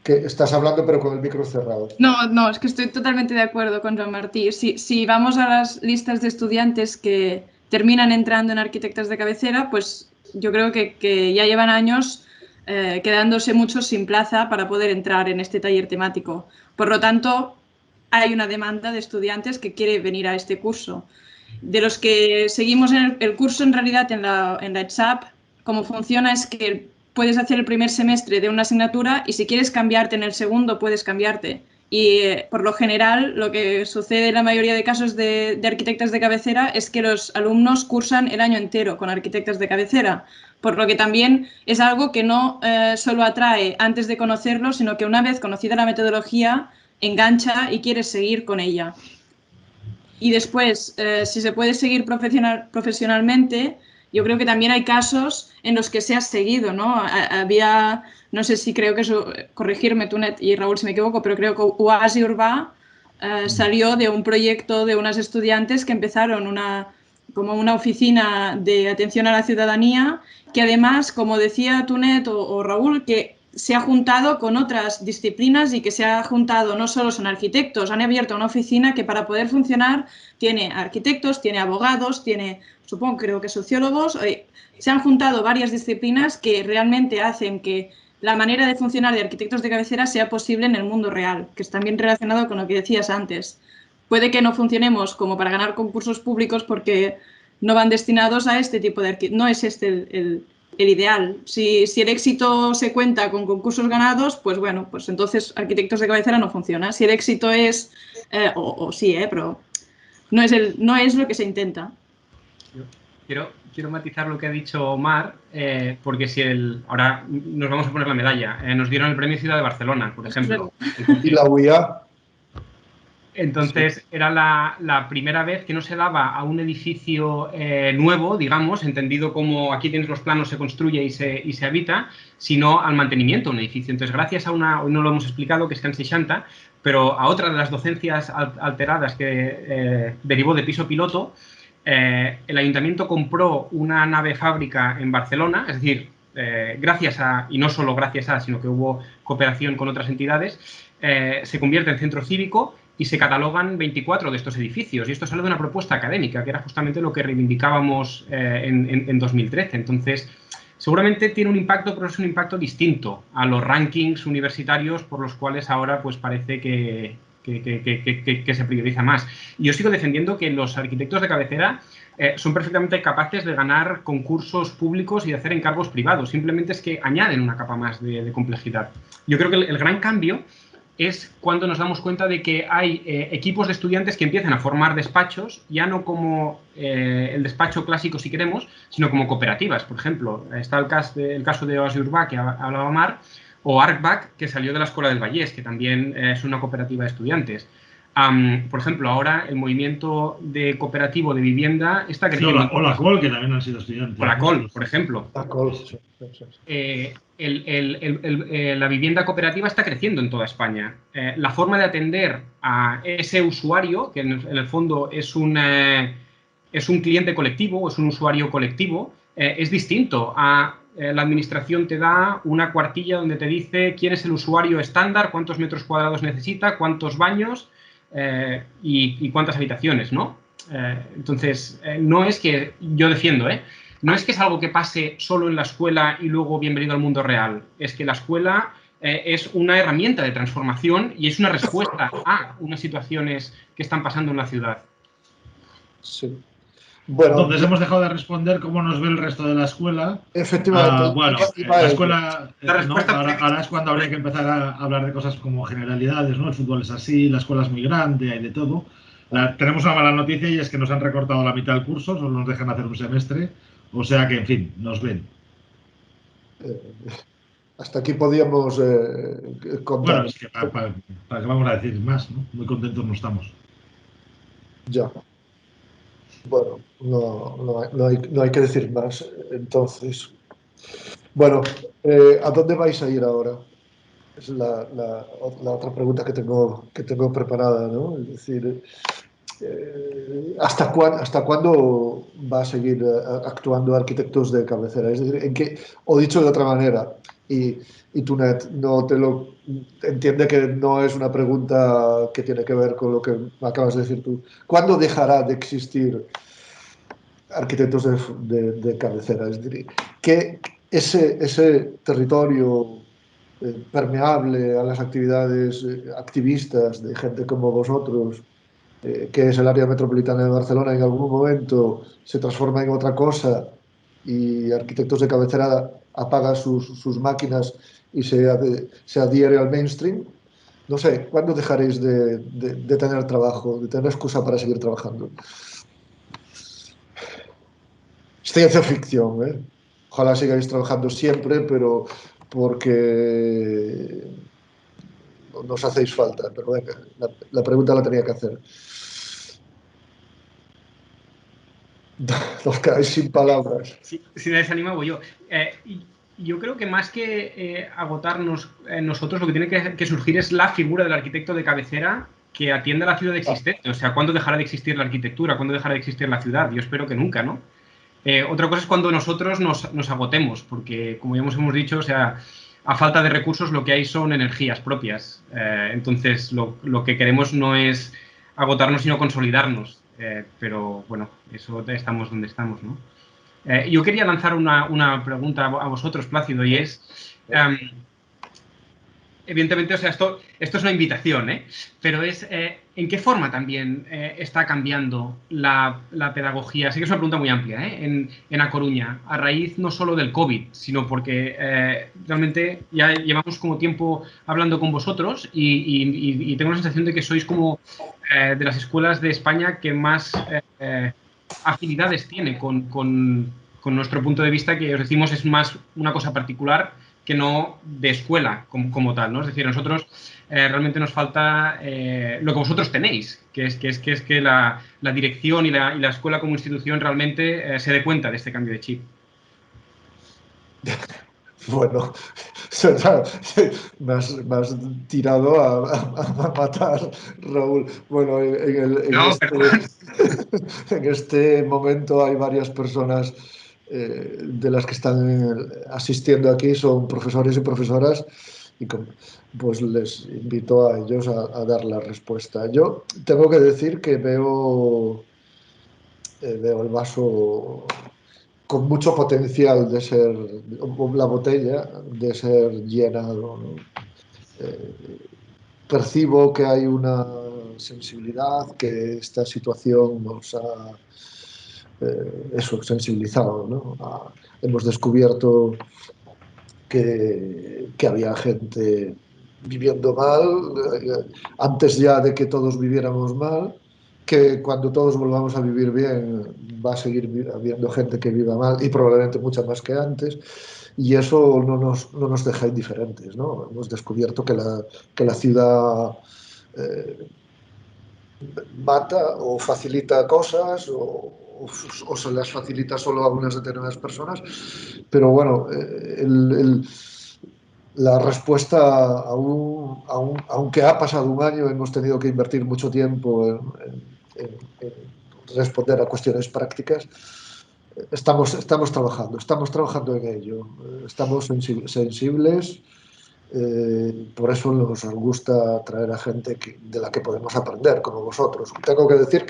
que estás hablando pero con el micro cerrado. No, es que estoy totalmente de acuerdo con Joan Martí. Si vamos a las listas de estudiantes que terminan entrando en arquitectas de cabecera, pues yo creo que ya llevan años quedándose muchos sin plaza para poder entrar en este taller temático. Por lo tanto, hay una demanda de estudiantes que quiere venir a este curso. De los que seguimos en el curso, en realidad, en la ETSAP, cómo funciona es que puedes hacer el primer semestre de una asignatura y si quieres cambiarte en el segundo, puedes cambiarte. Y por lo general, lo que sucede en la mayoría de casos de arquitectas de cabecera es que los alumnos cursan el año entero con arquitectas de cabecera, por lo que también es algo que no solo atrae antes de conocerlo, sino que una vez conocida la metodología, engancha y quieres seguir con ella. Y después, si se puede seguir profesionalmente, yo creo que también hay casos en los que se ha seguido, ¿no? Había, no sé si creo que eso, corregirme Tonet y Raúl si me equivoco, pero creo que Oasi Urbà salió de un proyecto de unas estudiantes que empezaron como una oficina de atención a la ciudadanía, que además, como decía Tonet o Raúl, que se ha juntado con otras disciplinas y que se ha juntado, no solo son arquitectos, han abierto una oficina que para poder funcionar tiene arquitectos, tiene abogados, tiene, creo que sociólogos. Se han juntado varias disciplinas que realmente hacen que la manera de funcionar de arquitectos de cabecera sea posible en el mundo real, que está bien relacionado con lo que decías antes. Puede que no funcionemos como para ganar concursos públicos porque no van destinados a este tipo de arquitectos, no es este el ideal. Si el éxito se cuenta con concursos ganados, pues bueno, pues entonces arquitectos de cabecera no funciona. Si el éxito es, sí, pero no es lo que se intenta. Quiero matizar lo que ha dicho Omar, porque ahora nos vamos a poner la medalla. Nos dieron el premio Ciudad de Barcelona, por ejemplo. Y la UIA. Entonces, sí, era la primera vez que no se daba a un edificio nuevo, digamos, entendido como aquí tienes los planos, se construye y se habita, sino al mantenimiento de un edificio. Entonces, gracias a hoy no lo hemos explicado, que es Can 60, pero a otra de las docencias alteradas que derivó de piso piloto, el ayuntamiento compró una nave fábrica en Barcelona, es decir, gracias a, y no solo gracias a, sino que hubo cooperación con otras entidades, se convierte en centro cívico y se catalogan 24 de estos edificios. Y esto sale de una propuesta académica, que era justamente lo que reivindicábamos en 2013. Entonces, seguramente tiene un impacto, pero es un impacto distinto a los rankings universitarios por los cuales ahora pues parece que se prioriza más. Y yo sigo defendiendo que los arquitectos de cabecera son perfectamente capaces de ganar concursos públicos y de hacer encargos privados. Simplemente es que añaden una capa más de complejidad. Yo creo que el gran cambio es cuando nos damos cuenta de que hay equipos de estudiantes que empiezan a formar despachos, ya no como el despacho clásico si queremos, sino como cooperativas. Por ejemplo, está el caso de Oasi Urbà, que hablaba Mar, o ArcBac, que salió de la Escuela del Vallès, que también es una cooperativa de estudiantes. Por ejemplo, ahora el movimiento de cooperativo de vivienda está creciendo. Sí, o la COL, que también han sido estudiantes. O la COL, por ejemplo. La COL, sí. La vivienda cooperativa está creciendo en toda España. La forma de atender a ese usuario, que en el fondo es un cliente colectivo, es un usuario colectivo, es distinto a la administración te da una cuartilla donde te dice quién es el usuario estándar, cuántos metros cuadrados necesita, cuántos baños y cuántas habitaciones, ¿no? Entonces, no es que yo defiendo, no es que es algo que pase solo en la escuela y luego bienvenido al mundo real. Es que la escuela es una herramienta de transformación y es una respuesta a unas situaciones que están pasando en la ciudad. Sí. Bueno, entonces hemos dejado de responder cómo nos ve el resto de la escuela. Efectivamente. Bueno, la escuela, ahora es cuando habría que empezar a hablar de cosas como generalidades, ¿no? El fútbol es así, la escuela es muy grande, hay de todo. Tenemos una mala noticia y es que nos han recortado la mitad del curso, solo nos dejan hacer un semestre. O sea que, en fin, nos ven. Hasta aquí podíamos contar. Bueno, es que para qué vamos a decir más, ¿no? Muy contentos no estamos. Ya. Bueno, no hay que decir más, entonces. Bueno, ¿a dónde vais a ir ahora? Es la otra pregunta que tengo preparada, ¿no? Es decir, ¿hasta cuándo va a seguir actuando Arquitectos de Cabecera? Es decir, o dicho de otra manera, y Tunet no te lo entiende que no es una pregunta que tiene que ver con lo que acabas de decir tú. ¿Cuándo dejará de existir Arquitectos de Cabecera? Es decir, que ese territorio permeable a las actividades activistas de gente como vosotros, que es el área metropolitana de Barcelona, en algún momento se transforma en otra cosa y Arquitectos de Cabecera apaga sus máquinas y se adhiere al mainstream. No sé, ¿cuándo dejaréis de tener trabajo, de tener excusa para seguir trabajando? Es ciencia ficción, ¿eh? Ojalá sigáis trabajando siempre, pero porque nos hacéis falta. Pero venga, la pregunta la tenía que hacer. Nos quedáis sin palabras. Si me desanima, voy yo. Yo creo que más que agotarnos nosotros, lo que tiene que surgir es la figura del arquitecto de cabecera que atienda a la ciudad existente. O sea, ¿cuándo dejará de existir la arquitectura? ¿Cuándo dejará de existir la ciudad? Yo espero que nunca, ¿no? Otra cosa es cuando nosotros nos agotemos, porque, como ya hemos dicho, o sea, a falta de recursos lo que hay son energías propias. Entonces, lo que queremos no es agotarnos, sino consolidarnos. Pero, bueno, eso estamos donde estamos, ¿no? Yo quería lanzar una pregunta a vosotros, Plácido, y es... evidentemente, o sea, esto es una invitación, pero es ¿en qué forma también está cambiando la pedagogía? Sé que es una pregunta muy amplia, en A Coruña, a raíz no solo del COVID, sino porque realmente ya llevamos como tiempo hablando con vosotros y tengo la sensación de que sois como de las escuelas de España que más afinidades tiene con nuestro punto de vista, que os decimos es más una cosa particular que no de escuela como tal, ¿no? Es decir, a nosotros realmente nos falta lo que vosotros tenéis, que es que la dirección y la escuela como institución realmente se dé cuenta de este cambio de chip. Bueno, me has tirado a matar, Raúl. Bueno, en este momento hay varias personas de las que están asistiendo aquí, son profesores y profesoras, pues les invito a ellos a dar la respuesta. Yo tengo que decir que veo el vaso con mucho potencial de ser, la botella, de ser llenado, ¿no? Percibo que hay una sensibilidad, que esta situación nos ha sensibilizado, ¿no? Hemos descubierto que había gente viviendo mal, antes ya de que todos viviéramos mal, que cuando todos volvamos a vivir bien va a seguir habiendo gente que viva mal y probablemente mucha más que antes, y eso no nos deja indiferentes, ¿no? Hemos descubierto que la ciudad mata o facilita cosas o se las facilita solo a unas determinadas personas, pero bueno, la respuesta, aunque ha pasado un año, hemos tenido que invertir mucho tiempo en responder a cuestiones prácticas. Estamos trabajando en ello, estamos sensibles, por eso nos gusta traer a gente de la que podemos aprender, como vosotros. Tengo que decir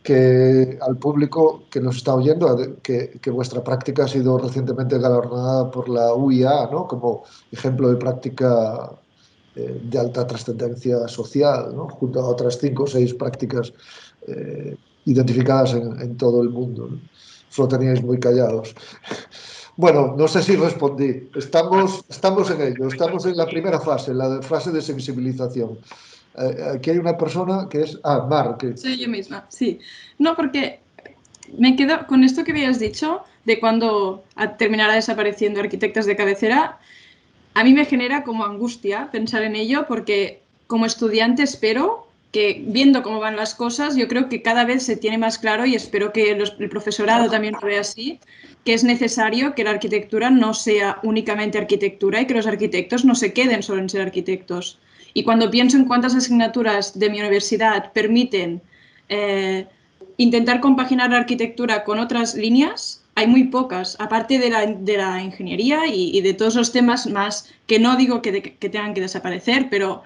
que al público que nos está oyendo, que vuestra práctica ha sido recientemente galardonada por la UIA, ¿no? Como ejemplo de práctica de alta trascendencia social, ¿no? Junto a otras 5 o 6 prácticas identificadas en todo el mundo, ¿no? Os lo teníais muy callados. Bueno, no sé si respondí. Estamos en ello, estamos en la primera fase, la fase de sensibilización. Aquí hay una persona que es... Mar. Soy yo misma, sí. No, porque me quedo con esto que habías dicho de cuando terminará desapareciendo Arquitectos de Cabecera. A mí me genera como angustia pensar en ello porque como estudiante espero que, viendo cómo van las cosas, yo creo que cada vez se tiene más claro, y espero que el profesorado también lo vea así, que es necesario que la arquitectura no sea únicamente arquitectura y que los arquitectos no se queden solo en ser arquitectos. Y cuando pienso en cuántas asignaturas de mi universidad permiten intentar compaginar la arquitectura con otras líneas, hay muy pocas, aparte de la ingeniería y de todos los temas más que no digo que tengan que desaparecer, pero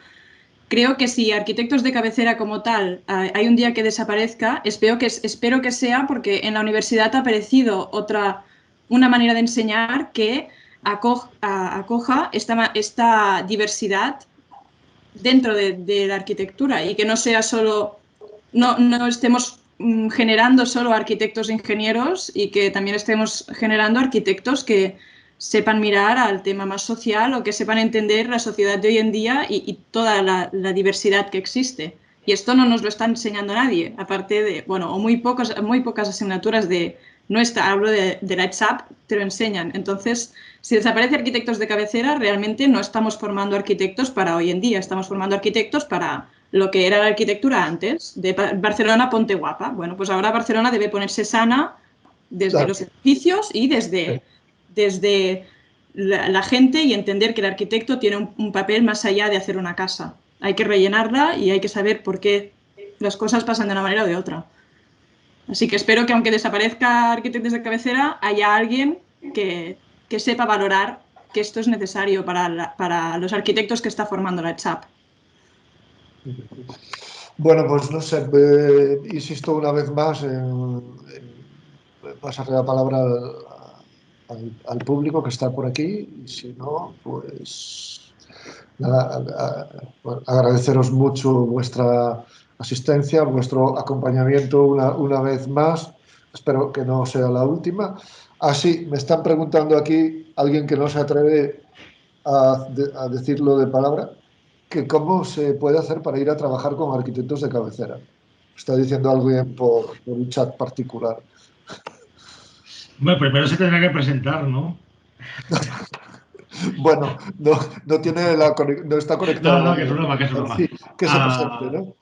creo que si Arquitectos de Cabecera como tal hay un día que desaparezca, espero que sea porque en la universidad ha aparecido una manera de enseñar que acoja esta diversidad dentro de la arquitectura y que no sea solo, no estemos generando solo arquitectos e ingenieros y que también estemos generando arquitectos que sepan mirar al tema más social o que sepan entender la sociedad de hoy en día y toda la diversidad que existe. Y esto no nos lo está enseñando nadie, aparte de, bueno, o muy pocas asignaturas hablo de la ETSAP, te lo enseñan. Entonces, si desaparece Arquitectos de Cabecera, realmente no estamos formando arquitectos para hoy en día, estamos formando arquitectos para lo que era la arquitectura antes, de Barcelona ponte guapa. Bueno, pues ahora Barcelona debe ponerse sana desde los edificios y desde la gente y entender que el arquitecto tiene un papel más allá de hacer una casa. Hay que rellenarla y hay que saber por qué las cosas pasan de una manera o de otra. Así que espero que aunque desaparezca Arquitectos de Cabecera, haya alguien que sepa valorar que esto es necesario para los arquitectos que está formando la ETSAP. Bueno, pues no sé, insisto una vez más en pasarle la palabra al público que está por aquí, y si no, pues nada, agradeceros mucho vuestra asistencia, vuestro acompañamiento una vez más. Espero que no sea la última. Sí, me están preguntando aquí, alguien que no se atreve a decirlo de palabra, que cómo se puede hacer para ir a trabajar con Arquitectos de Cabecera. Está diciendo alguien por un chat particular. Bueno, primero se tendrá que presentar, ¿no? Bueno, no está conectado. No, que es broma, que es broma. Sí, que se presente,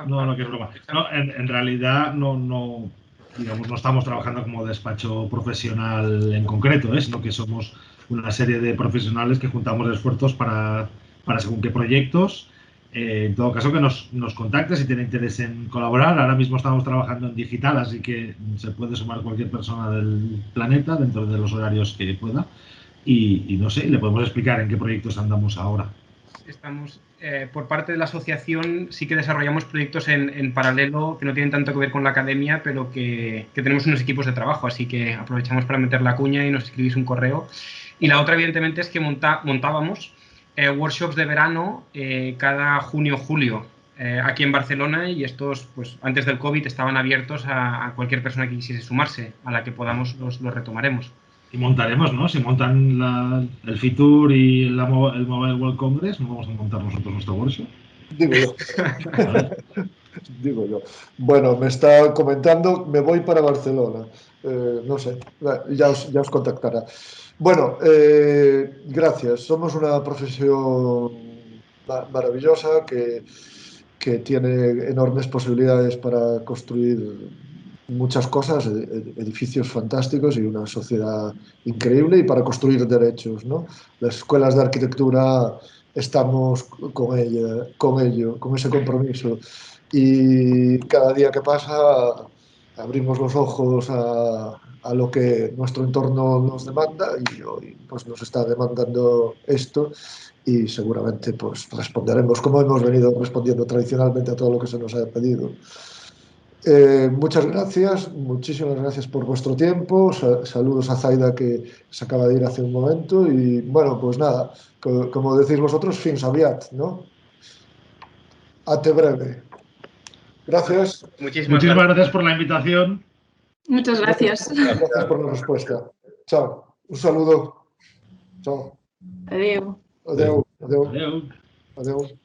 ¿no? No, que es broma. No, en realidad no estamos trabajando como despacho profesional en concreto, sino que somos una serie de profesionales que juntamos esfuerzos para según qué proyectos. En todo caso, que nos contacte si tiene interés en colaborar. Ahora mismo estamos trabajando en digital, así que se puede sumar cualquier persona del planeta dentro de los horarios que pueda. y no sé, le podemos explicar en qué proyectos andamos ahora. Estamos, por parte de la asociación, sí que desarrollamos proyectos en paralelo que no tienen tanto que ver con la academia, pero que tenemos unos equipos de trabajo, así que aprovechamos para meter la cuña y nos escribís un correo. Y la otra, evidentemente, es que montábamos workshops de verano cada junio-julio aquí en Barcelona, y estos, pues antes del COVID, estaban abiertos a cualquier persona que quisiese sumarse, a la que podamos los retomaremos. Y montaremos, ¿no? Si montan el Fitur y el Mobile World Congress, ¿no vamos a montar nosotros nuestro workshop? Digo yo. Digo yo. Bueno, me está comentando, me voy para Barcelona. No sé, ya os contactará. Bueno, gracias. Somos una profesión maravillosa que tiene enormes posibilidades para construir muchas cosas, edificios fantásticos y una sociedad increíble, y para construir derechos, ¿no? Las escuelas de arquitectura estamos con ello, con ese compromiso, y cada día que pasa abrimos los ojos a lo que nuestro entorno nos demanda, y hoy pues nos está demandando esto, y seguramente pues responderemos como hemos venido respondiendo tradicionalmente a todo lo que se nos ha pedido. Muchas gracias, muchísimas gracias por vuestro tiempo. Saludos a Zaida, que se acaba de ir hace un momento, y bueno, pues nada, como decís vosotros, fins aviat, ¿no? Ate breve. Gracias. Muchísimas gracias por la invitación. Muchas gracias. Gracias por la respuesta. Chao. Un saludo. Chao. Adiós. Adeu. Adeu. Adeu. Adeu.